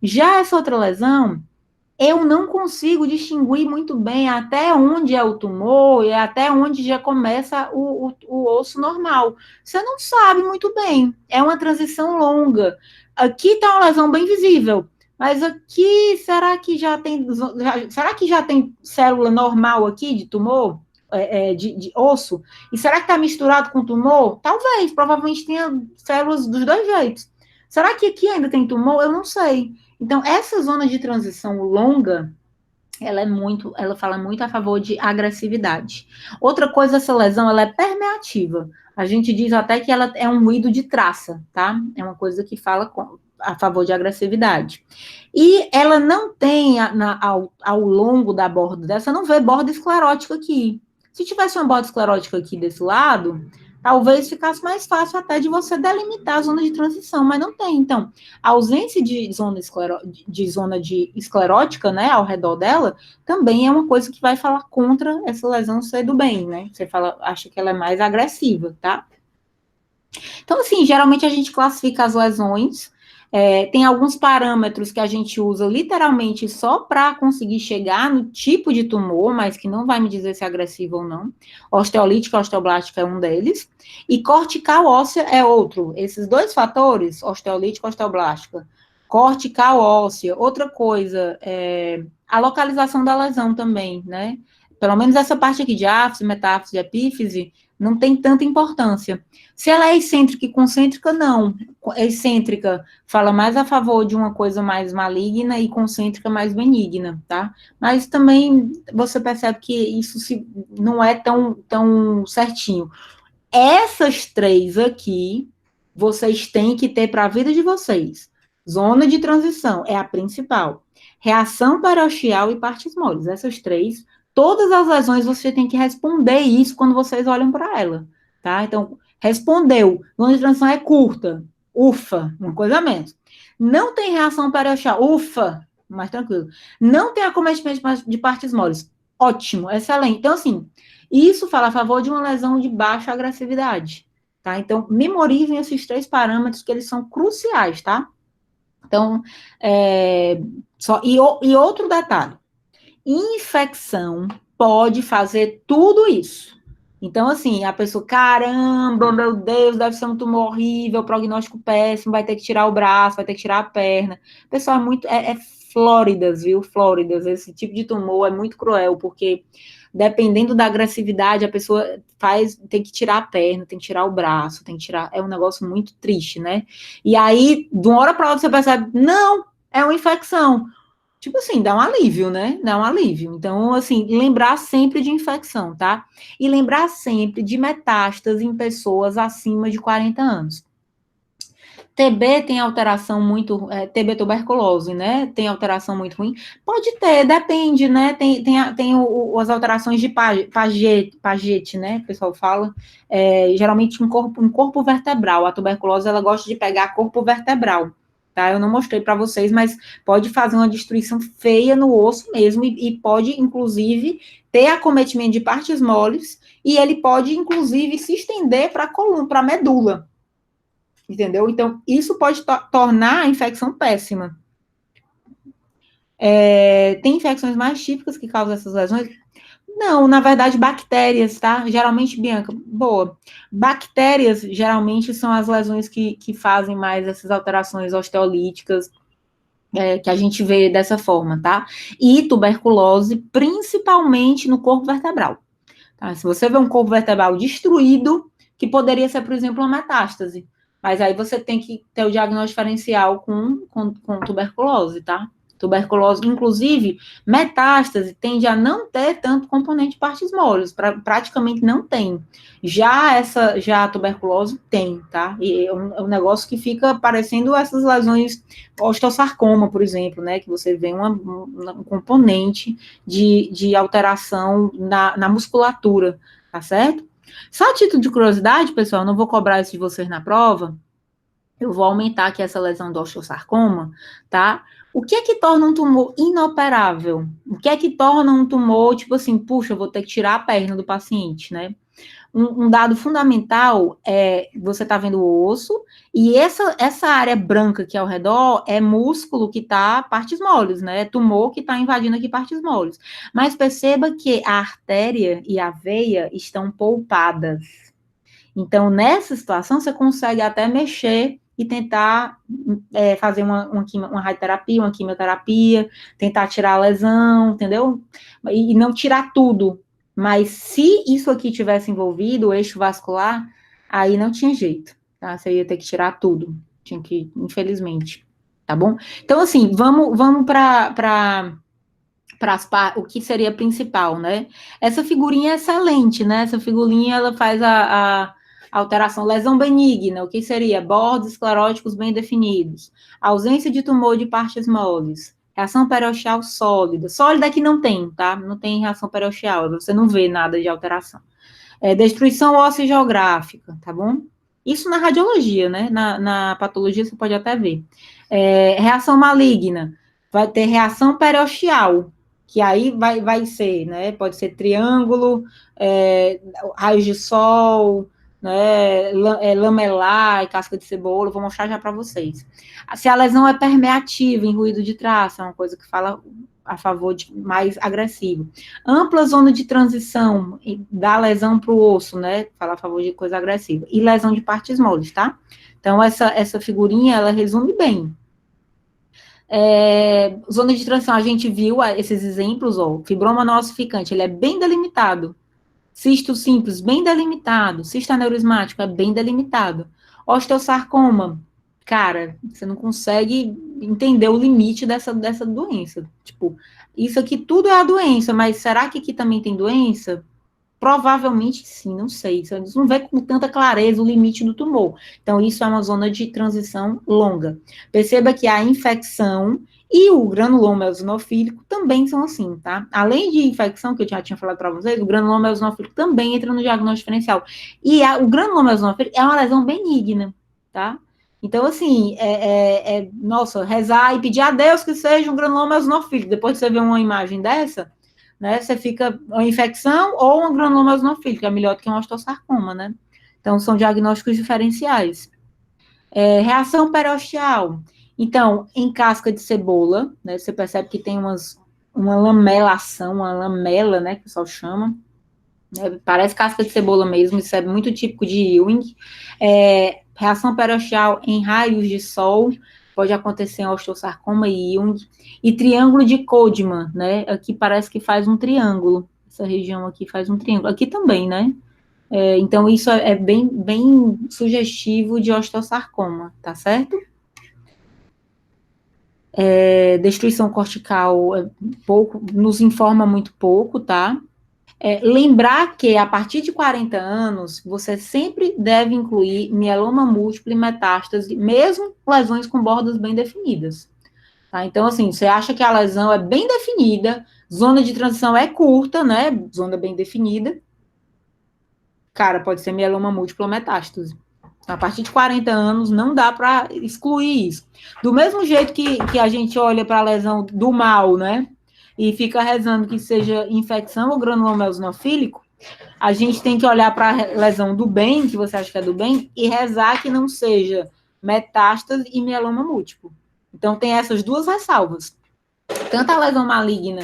Já essa outra lesão, eu não consigo distinguir muito bem até onde é o tumor e até onde já começa o osso normal. Você não sabe muito bem, é uma transição longa. Aqui está uma lesão bem visível, mas aqui, será que já tem célula normal aqui de tumor? De osso? E será que está misturado com tumor? Talvez, provavelmente tenha células dos dois jeitos. Será que aqui ainda tem tumor? Eu não sei. Então, essa zona de transição longa, ela fala muito a favor de agressividade. Outra coisa, essa lesão, ela é permeativa. A gente diz até que ela é um ruído de traça, tá? É uma coisa que fala a favor de agressividade. E ela não tem, ao longo da borda dessa, não vê borda esclerótica aqui. Se tivesse uma borda esclerótica aqui desse lado, talvez ficasse mais fácil até de você delimitar a zona de transição, mas não tem. Então, a ausência de zona de esclerótica, né, ao redor dela, também é uma coisa que vai falar contra essa lesão ser do bem, né? Você acha que ela é mais agressiva, tá? Então, assim, geralmente a gente classifica as lesões, tem alguns parâmetros que a gente usa literalmente só para conseguir chegar no tipo de tumor, mas que não vai me dizer se é agressivo ou não. Osteolítica, osteoblástica é um deles. E cortical óssea é outro. Esses dois fatores, osteolítica, osteoblástica, cortical óssea, outra coisa, a localização da lesão também, né? Pelo menos essa parte aqui de áfise, metáfise, epífise, não tem tanta importância. Se ela é excêntrica e concêntrica, não. Excêntrica fala mais a favor de uma coisa mais maligna e concêntrica mais benigna, tá? Mas também você percebe que isso não é tão certinho. Essas três aqui, vocês têm que ter para a vida de vocês. Zona de transição é a principal. Reação paroxial e partes moles. Essas três, todas as lesões você tem que responder isso quando vocês olham para ela, tá? Então, respondeu. Zona de transição é curta. Ufa, uma coisa a menos. Não tem reação paroxial. Ufa, mais tranquilo. Não tem acometimento de partes moles. Ótimo, excelente. Então, assim, isso fala a favor de uma lesão de baixa agressividade, tá? Então, memorizem esses três parâmetros que eles são cruciais, tá? Então, e outro detalhe, infecção pode fazer tudo isso. Então, assim, a pessoa, caramba, meu Deus, deve ser um tumor horrível, prognóstico péssimo, vai ter que tirar o braço, vai ter que tirar a perna. Pessoal, é flóridas, viu? Flóridas, esse tipo de tumor é muito cruel, porque dependendo da agressividade, a pessoa tem que tirar a perna, tem que tirar o braço, tem que tirar, é um negócio muito triste, né? E aí, de uma hora para outra, você percebe, não, é uma infecção. Tipo assim, dá um alívio, né? Dá um alívio. Então, assim, lembrar sempre de infecção, tá? E lembrar sempre de metástase em pessoas acima de 40 anos. TB tem alteração muito, TB tuberculose, né? Tem alteração muito ruim. Pode ter, depende, né? Tem as alterações de Paget, né? O pessoal fala, geralmente um corpo vertebral. A tuberculose, ela gosta de pegar corpo vertebral, tá? Eu não mostrei para vocês, mas pode fazer uma destruição feia no osso mesmo e pode, inclusive, ter acometimento de partes moles e ele pode, inclusive, se estender para a coluna, para a medula. Entendeu? Então, isso pode tornar a infecção péssima. Tem infecções mais típicas que causam essas lesões? Não, na verdade, bactérias, tá? Geralmente, Bianca, boa. Bactérias, geralmente, são as lesões que fazem mais essas alterações osteolíticas, que a gente vê dessa forma, tá? E tuberculose, principalmente no corpo vertebral. Tá? Se você vê um corpo vertebral destruído, que poderia ser, por exemplo, uma metástase, mas aí você tem que ter o diagnóstico diferencial com tuberculose, tá? Tuberculose, inclusive, metástase tende a não ter tanto componente de partes moles, praticamente não tem. Já a tuberculose tem, tá? E é um negócio que fica parecendo essas lesões, osteosarcoma, por exemplo, né? Que você vê um componente de alteração na musculatura, tá certo? Só a título de curiosidade, pessoal, não vou cobrar isso de vocês na prova, eu vou aumentar aqui essa lesão do osteosarcoma, tá? O que é que torna um tumor inoperável? O que é que torna um tumor, tipo assim, puxa, eu vou ter que tirar a perna do paciente, né? Um dado fundamental é, você está vendo o osso, e essa área branca que é ao redor é músculo que está partes moles, né? É tumor que está invadindo aqui partes moles. Mas perceba que a artéria e a veia estão poupadas. Então, nessa situação, você consegue até mexer e tentar fazer uma radioterapia, uma quimioterapia, tentar tirar a lesão, entendeu? E não tirar tudo. Mas se isso aqui tivesse envolvido, o eixo vascular, aí não tinha jeito, tá? Você ia ter que tirar tudo. Tinha que, infelizmente. Tá bom? Então, assim, vamos para o que seria principal, né? Essa figurinha é excelente, né? Essa figurinha, ela faz Alteração, lesão benigna, o que seria? Bordos escleróticos bem definidos. Ausência de tumor de partes moles. Reação periosteal sólida. Sólida que não tem, tá? Não tem reação periosteal, você não vê nada de alteração. Destruição óssea geográfica, tá bom? Isso na radiologia, né? Na patologia você pode até ver. Reação maligna. Vai ter reação periosteal, que aí vai ser, né? Pode ser triângulo, raios de sol, né, lamelar e casca de cebola, vou mostrar já para vocês. Se a lesão é permeativa em ruído de traço, é uma coisa que fala a favor de mais agressivo. Ampla zona de transição da lesão para o osso, né, fala a favor de coisa agressiva. E lesão de partes moles, tá? Então, essa figurinha, ela resume bem. Zona de transição, a gente viu esses exemplos, ó, fibroma não ossificante, ele é bem delimitado. Cisto simples, bem delimitado. Cisto aneurismático, é bem delimitado. Osteosarcoma, cara, você não consegue entender o limite dessa doença. Tipo, isso aqui tudo é a doença, mas será que aqui também tem doença? Provavelmente sim, não sei. Você não vê com tanta clareza o limite do tumor. Então, isso é uma zona de transição longa. Perceba que a infecção e o granuloma eosinofílico também são assim, tá? Além de infecção, que eu já tinha falado para vocês, o granuloma eosinofílico também entra no diagnóstico diferencial. E o granuloma eosinofílico é uma lesão benigna, tá? Então, assim, nossa, rezar e pedir a Deus que seja um granuloma eosinofílico. Depois de você ver uma imagem dessa, né, você fica uma infecção ou uma granuloma eosinofílico, é melhor do que um osteosarcoma, né? Então, são diagnósticos diferenciais. Reação periosteal. Então, em casca de cebola, né, você percebe que tem uma lamelação, uma lamela, né, que o pessoal chama, né, parece casca de cebola mesmo, isso é muito típico de Ewing. Reação periosteal em raios de sol, pode acontecer em osteosarcoma e Ewing. E triângulo de Codman, né, aqui parece que faz um triângulo, essa região aqui faz um triângulo, aqui também, né. Então, isso é bem, bem sugestivo de osteosarcoma, tá certo? Destruição cortical nos informa muito pouco, tá? Lembrar que a partir de 40 anos, você sempre deve incluir mieloma múltiplo e metástase, mesmo lesões com bordas bem definidas. Tá? Então, assim, você acha que a lesão é bem definida, zona de transição é curta, né? Zona bem definida. Cara, pode ser mieloma múltiplo ou metástase. A partir de 40 anos, não dá para excluir isso. Do mesmo jeito que a gente olha para a lesão do mal, né? E fica rezando que seja infecção ou granuloma eosinofílico, a gente tem que olhar para a lesão do bem, que você acha que é do bem, e rezar que não seja metástase e mieloma múltiplo. Então, tem essas duas ressalvas. Tanto a lesão maligna,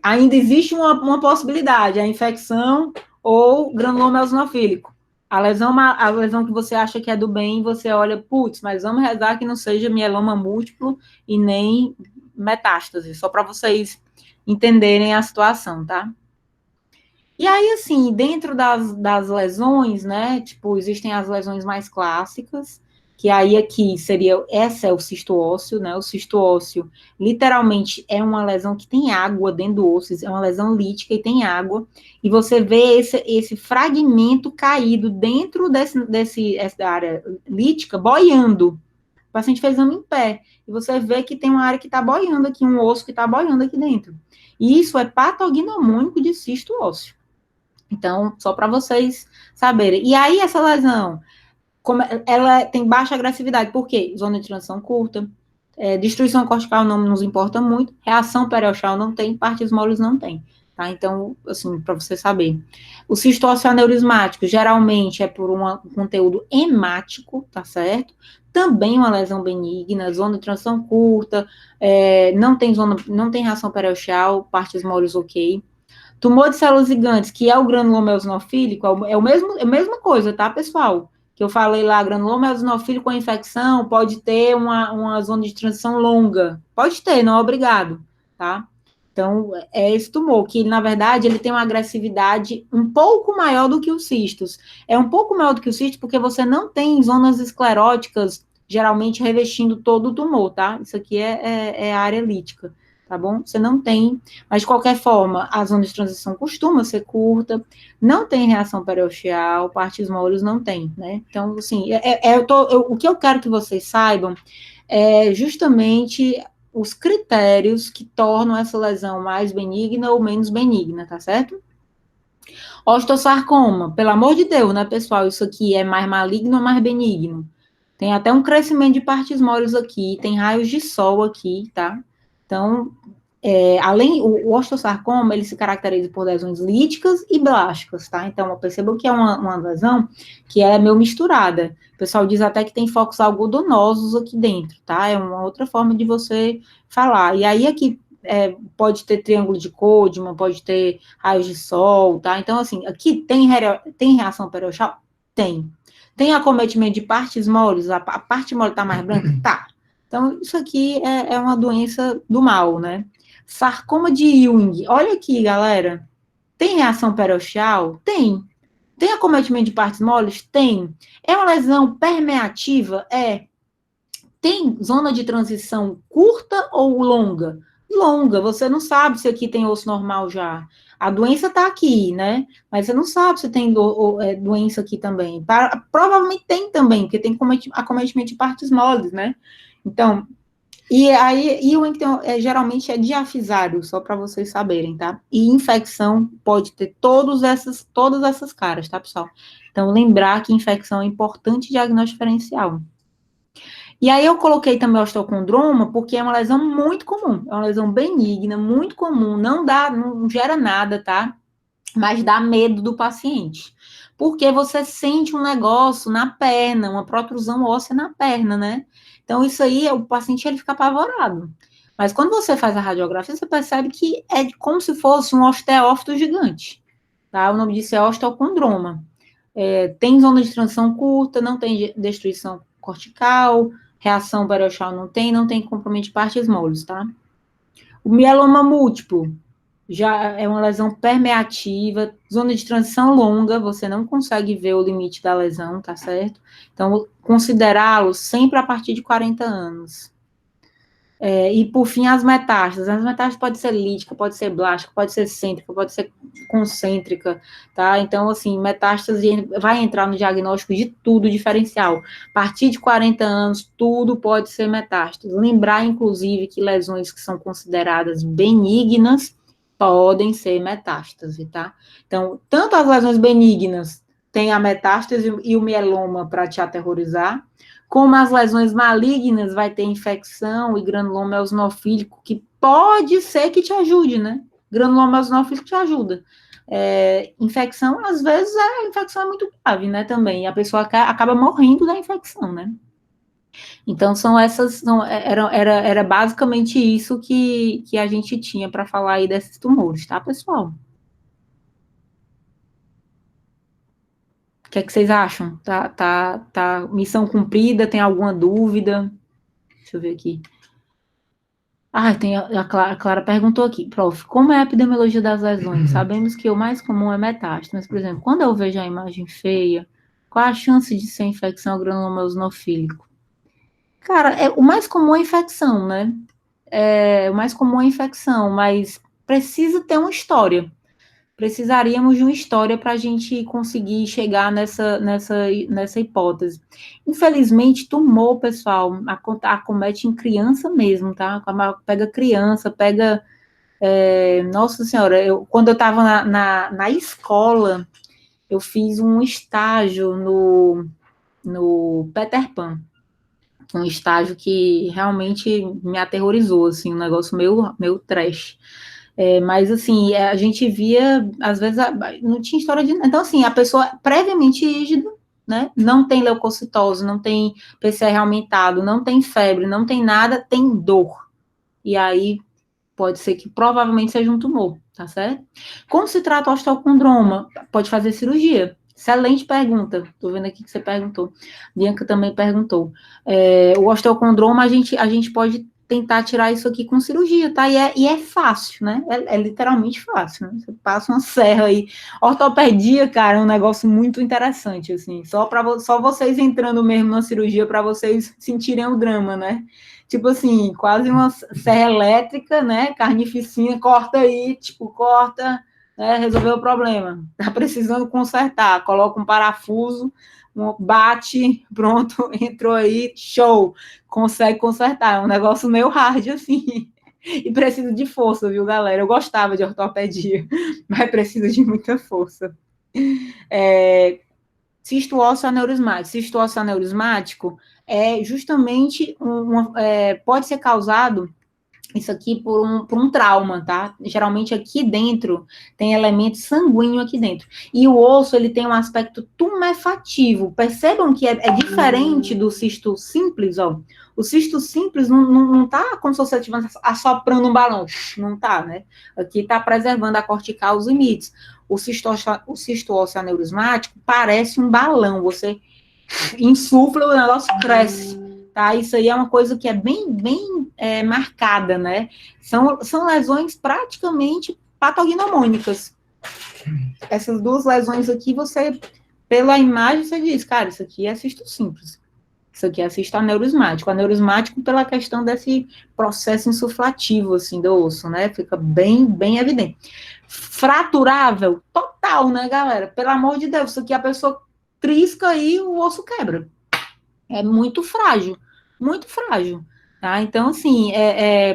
ainda existe uma possibilidade, a infecção ou granuloma eosinofílico. A lesão que você acha que é do bem, você olha, putz, mas vamos rezar que não seja mieloma múltiplo e nem metástase, só para vocês entenderem a situação, tá? E aí, assim, dentro das lesões, né, tipo, existem as lesões mais clássicas, que aí aqui essa é o cisto ósseo, né, o cisto ósseo, literalmente, é uma lesão que tem água dentro do osso, é uma lesão lítica e tem água, e você vê esse fragmento caído dentro dessa área lítica, boiando. O paciente fez exame em pé, e você vê que tem uma área que está boiando aqui, um osso que está boiando aqui dentro. E isso é patognomônico de cisto ósseo. Então, só para vocês saberem. E aí, essa lesão, ela tem baixa agressividade, por quê? Zona de transição curta, destruição cortical não nos importa muito, reação periosteal não tem, partes moles não tem, tá? Então, assim, para você saber. O cisto ósseo aneurismático, geralmente, é por um conteúdo hemático, tá certo? Também uma lesão benigna, zona de transição curta, não tem reação periosteal, partes moles ok. Tumor de células gigantes, que é o granuloma eosinofílico, é a mesma coisa, tá, pessoal? Que eu falei lá, granuloma eosinofílico com infecção, pode ter uma zona de transição longa. Pode ter, não é obrigado, tá? Então, é esse tumor, que, na verdade, ele tem uma agressividade um pouco maior do que os cistos. É um pouco maior do que os cistos, porque você não tem zonas escleróticas, geralmente, revestindo todo o tumor, tá? Isso aqui é a área lítica. tá bom? Você não tem, mas de qualquer forma, a zona de transição costuma ser curta, não tem reação periosteal, partes moles não tem, né? Então, assim, o que eu quero que vocês saibam é justamente os critérios que tornam essa lesão mais benigna ou menos benigna, tá certo? Osteosarcoma, pelo amor de Deus, né, pessoal? Isso aqui é mais maligno ou mais benigno? Tem até um crescimento de partes moles aqui, tem raios de sol aqui, tá? Então, além, o osteosarcoma, ele se caracteriza por lesões líticas e blásticas, tá? Então, percebam que é uma lesão que é meio misturada. O pessoal diz até que tem focos algodonosos aqui dentro, tá? É uma outra forma de você falar. E aí, aqui, pode ter triângulo de Koldman, pode ter raios de sol, tá? Então, assim, aqui tem reação periosteal? Tem. Tem acometimento de partes moles? A parte mole tá mais branca? Tá. Então, isso aqui é uma doença do mal, né? Sarcoma de Ewing. Olha aqui, galera. Tem reação periosteal? Tem. Tem acometimento de partes moles? Tem. É uma lesão permeativa? É. Tem zona de transição curta ou longa? Longa. Você não sabe se aqui tem osso normal já. A doença está aqui, né? Mas você não sabe se tem doença aqui também. Provavelmente tem também, porque tem acometimento de partes moles, né? Então, e aí, o então, geralmente é diafisário, só para vocês saberem, tá? E infecção pode ter todas essas caras, tá, pessoal? Então, lembrar que infecção é importante diagnóstico diferencial. E aí eu coloquei também o osteocondroma, porque é uma lesão muito comum, é uma lesão benigna, muito comum, não gera nada, tá? Mas dá medo do paciente. Porque você sente um negócio na perna, uma protrusão óssea na perna, né? Então, isso aí, o paciente ele fica apavorado. Mas quando você faz a radiografia, você percebe que é como se fosse um osteófito gigante. Tá? O nome disso é osteocondroma. Tem zona de transição curta, não tem destruição cortical, reação periosteal não tem comprometimento de partes moles, tá? O mieloma múltiplo já é uma lesão permeativa, zona de transição longa, você não consegue ver o limite da lesão, tá certo? Então, considerá-lo sempre a partir de 40 anos. E, por fim, as metástases. As metástases pode ser lítica, pode ser blástica, pode ser cêntrica, pode ser concêntrica, tá? Então, assim, metástase vai entrar no diagnóstico de tudo diferencial. A partir de 40 anos, tudo pode ser metástase. Lembrar, inclusive, que lesões que são consideradas benignas podem ser metástase, tá? Então, tanto as lesões benignas têm a metástase e o mieloma para te aterrorizar, como as lesões malignas, vai ter infecção e granuloma eosinofílico, que pode ser que te ajude, né? Granuloma eosinofílico te ajuda. Infecção, às vezes, a infecção é muito grave, né, também, e a pessoa acaba morrendo da infecção, né? Então, era basicamente isso que a gente tinha para falar aí desses tumores, tá, pessoal? O que é que vocês acham? Tá missão cumprida? Tem alguma dúvida? Deixa eu ver aqui. Tem a Clara perguntou aqui, prof, como é a epidemiologia das lesões? Sabemos que o mais comum é metástase, mas, por exemplo, quando eu vejo a imagem feia, qual a chance de ser infecção granuloma eosinofílico? Cara, o mais comum é infecção, né? O mais comum é infecção, mas precisa ter uma história. Precisaríamos de uma história para a gente conseguir chegar nessa hipótese. Infelizmente, tumor, pessoal, acomete em criança mesmo, tá? Pega criança, pega... nossa Senhora, quando eu estava na escola, eu fiz um estágio no Peter Pan. Um estágio que realmente me aterrorizou, assim, um negócio meio trash. Mas, assim, a gente via, às vezes, não tinha história de... Então, assim, a pessoa previamente rígida, né? Não tem leucocitose, não tem PCR aumentado, não tem febre, não tem nada, tem dor. E aí, pode ser que provavelmente seja um tumor, tá certo? Como se trata o osteocondroma? Pode fazer cirurgia. Excelente pergunta. Tô vendo aqui que você perguntou. Bianca também perguntou. O osteocondroma, a gente pode tentar tirar isso aqui com cirurgia, tá? E é fácil, né? É literalmente fácil, né? Você passa uma serra aí. Ortopedia, cara, é um negócio muito interessante, assim. Só vocês entrando mesmo na cirurgia para vocês sentirem o drama, né? tipo assim, quase uma serra elétrica, né? Carnificina, corta aí, tipo, corta, né? Resolveu o problema. Tá precisando consertar, coloca um parafuso, bate, pronto, entrou aí, show, consegue consertar. É um negócio meio hard, assim. E precisa de força, viu, galera? Eu gostava de ortopedia, mas precisa de muita força. Cisto ósseo aneurismático. Cisto ósseo aneurismático é justamente pode ser causado isso aqui por um trauma, tá? Geralmente aqui dentro tem elemento sanguíneo aqui dentro. E o osso, ele tem um aspecto tumefativo. Percebam que é diferente do cisto simples, ó. O cisto simples não tá como se você estivesse assoprando um balão. Não tá, né? Aqui tá preservando a cortical os limites. O cisto ósseo aneurismático parece um balão. Você insufla, o negócio cresce. Tá? Isso aí é uma coisa que é bem marcada, né? São lesões praticamente patognomônicas. Essas duas lesões aqui, você, pela imagem, você diz, cara, isso aqui é cisto simples. Isso aqui é cisto aneurismático. Aneurismático pela questão desse processo insuflativo, assim, do osso, né? Fica bem evidente. Fraturável? Total, né, galera? Pelo amor de Deus, isso aqui a pessoa trisca e o osso quebra. É muito frágil, tá? Então, assim,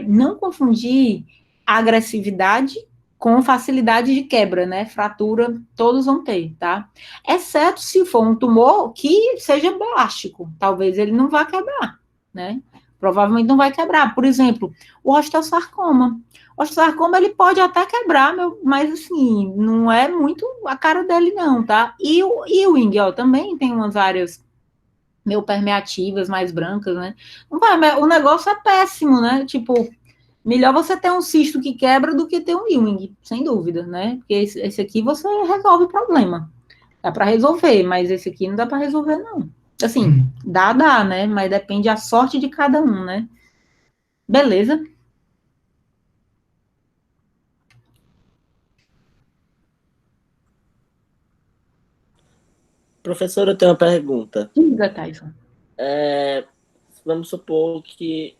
não confundir agressividade com facilidade de quebra, né? Fratura, todos vão ter, tá? Exceto se for um tumor que seja belástico, talvez ele não vá quebrar, né? Provavelmente não vai quebrar. Por exemplo, o osteosarcoma. O osteosarcoma, ele pode até quebrar, mas, assim, não é muito a cara dele, não, tá? E o Ewing, ó, também tem umas áreas meio permeativas, mais brancas, né? Não vai, o negócio é péssimo, né? Tipo, melhor você ter um cisto que quebra do que ter um Ewing, sem dúvida, né? Porque esse aqui você resolve o problema. Dá para resolver, mas esse aqui não dá para resolver, não. Assim, dá, né? Mas depende da sorte de cada um, né? Beleza? Professora, eu tenho uma pergunta. Diga, Tyson. Vamos supor que,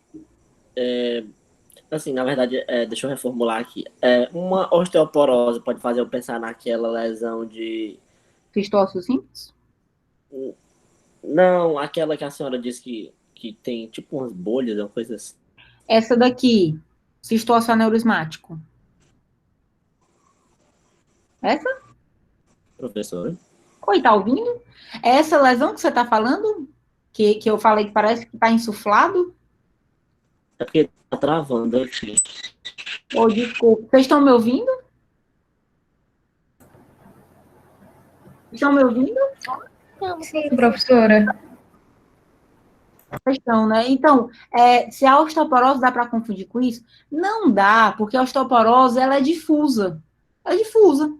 assim, na verdade, deixa eu reformular aqui. Uma osteoporose pode fazer eu pensar naquela lesão de... Cisto simples? Não, aquela que a senhora disse que tem tipo umas bolhas, uma coisa assim. Essa daqui, cisto aneurismático. Essa? Professora? Oi, tá ouvindo? É essa lesão que você tá falando? Que eu falei que parece que tá insuflado? É porque tá travando aqui. Oh, desculpa. Vocês estão me ouvindo? Estão me ouvindo? Sim, professora. Estão, né? Então, se a osteoporose dá para confundir com isso? Não dá, porque a osteoporose ela é difusa. Ela é difusa.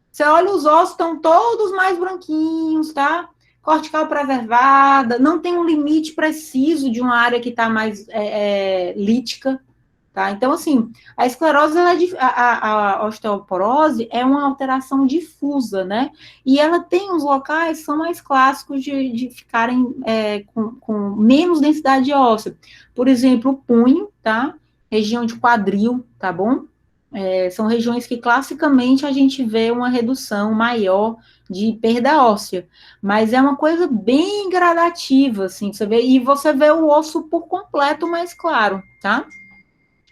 Você olha, os ossos estão todos mais branquinhos, tá? Cortical preservada, não tem um limite preciso de uma área que está mais lítica. Tá? Então, assim, a esclerose, a osteoporose é uma alteração difusa, né? E ela tem uns locais que são mais clássicos de ficarem com menos densidade óssea. Por exemplo, o punho, tá? Região de quadril, tá bom? São regiões que classicamente a gente vê uma redução maior de perda óssea, mas é uma coisa bem gradativa, assim, e você vê o osso por completo mais claro, tá?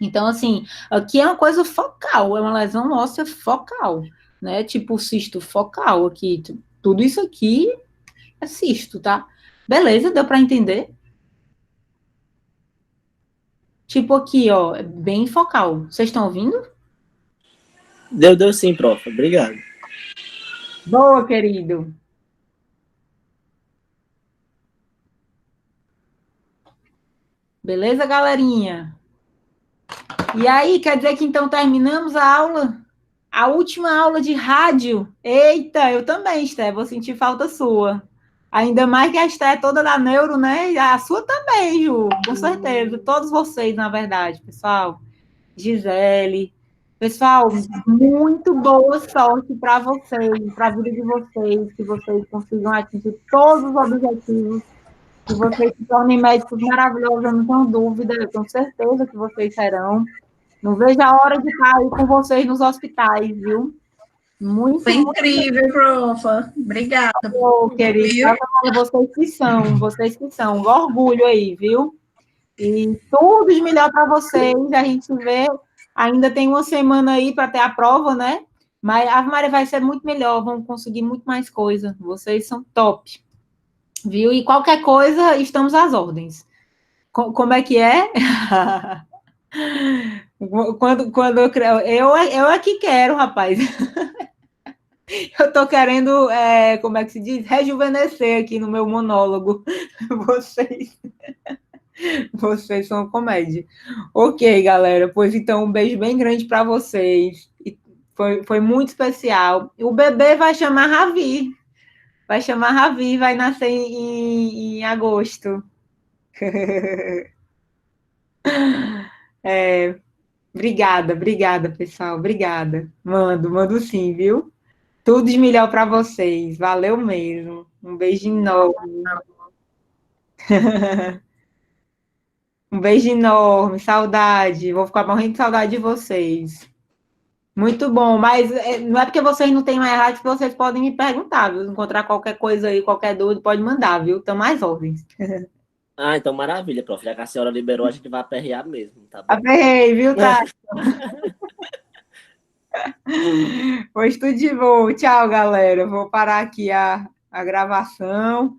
Então, assim, aqui é uma coisa focal, é uma lesão óssea focal, né? Tipo cisto focal aqui. Tudo isso aqui é cisto, tá? Beleza, deu para entender? Tipo aqui, ó, é bem focal. Vocês estão ouvindo? Deu sim, prof. Obrigado. Boa, querido. Beleza, galerinha? E aí, quer dizer que então terminamos a aula? A última aula de rádio? Eita, eu também, Esté, vou sentir falta sua. Ainda mais que a Esté é toda da neuro, né? E a sua também, Ju, com certeza. Todos vocês, na verdade, pessoal. Gisele. Pessoal, muito boa sorte para vocês, para a vida de vocês, que vocês consigam atingir todos os objetivos Que vocês se tornem médicos maravilhosos, eu não tenho dúvida, eu tenho certeza que vocês serão. Não vejo a hora de estar aí com vocês nos hospitais, viu? Muito, Foi incrível, profa. Obrigada. querido. Vocês que são. Um orgulho aí, viu? E tudo de melhor para vocês. A gente vê. Ainda tem uma semana aí para ter a prova, né? Mas a Ave Maria vai ser muito melhor. Vamos conseguir muito mais coisa. Vocês são top. Viu? E qualquer coisa, estamos às ordens. Como é que é? Quando eu é que quero, rapaz. Eu estou querendo, como é que se diz? Rejuvenescer aqui no meu monólogo. Vocês são comédia. Ok, galera. Pois então, um beijo bem grande para vocês. Foi muito especial. O bebê vai chamar Ravi. Vai nascer em agosto. Obrigada, pessoal. Obrigada. Mando sim, viu? Tudo de melhor para vocês. Valeu mesmo. Um beijo enorme. Um beijo enorme. Saudade. Vou ficar morrendo de saudade de vocês. Muito bom, mas não é porque vocês não têm mais rádio que vocês podem me perguntar, viu? Encontrar qualquer coisa aí, qualquer dúvida, pode mandar, viu? Estão mais ordens. Ah, então maravilha, prof. Já que a senhora liberou, a gente vai aperrear mesmo, tá bom? Aperrei, viu, tá? Pois tudo de bom. Tchau, galera. Vou parar aqui a gravação.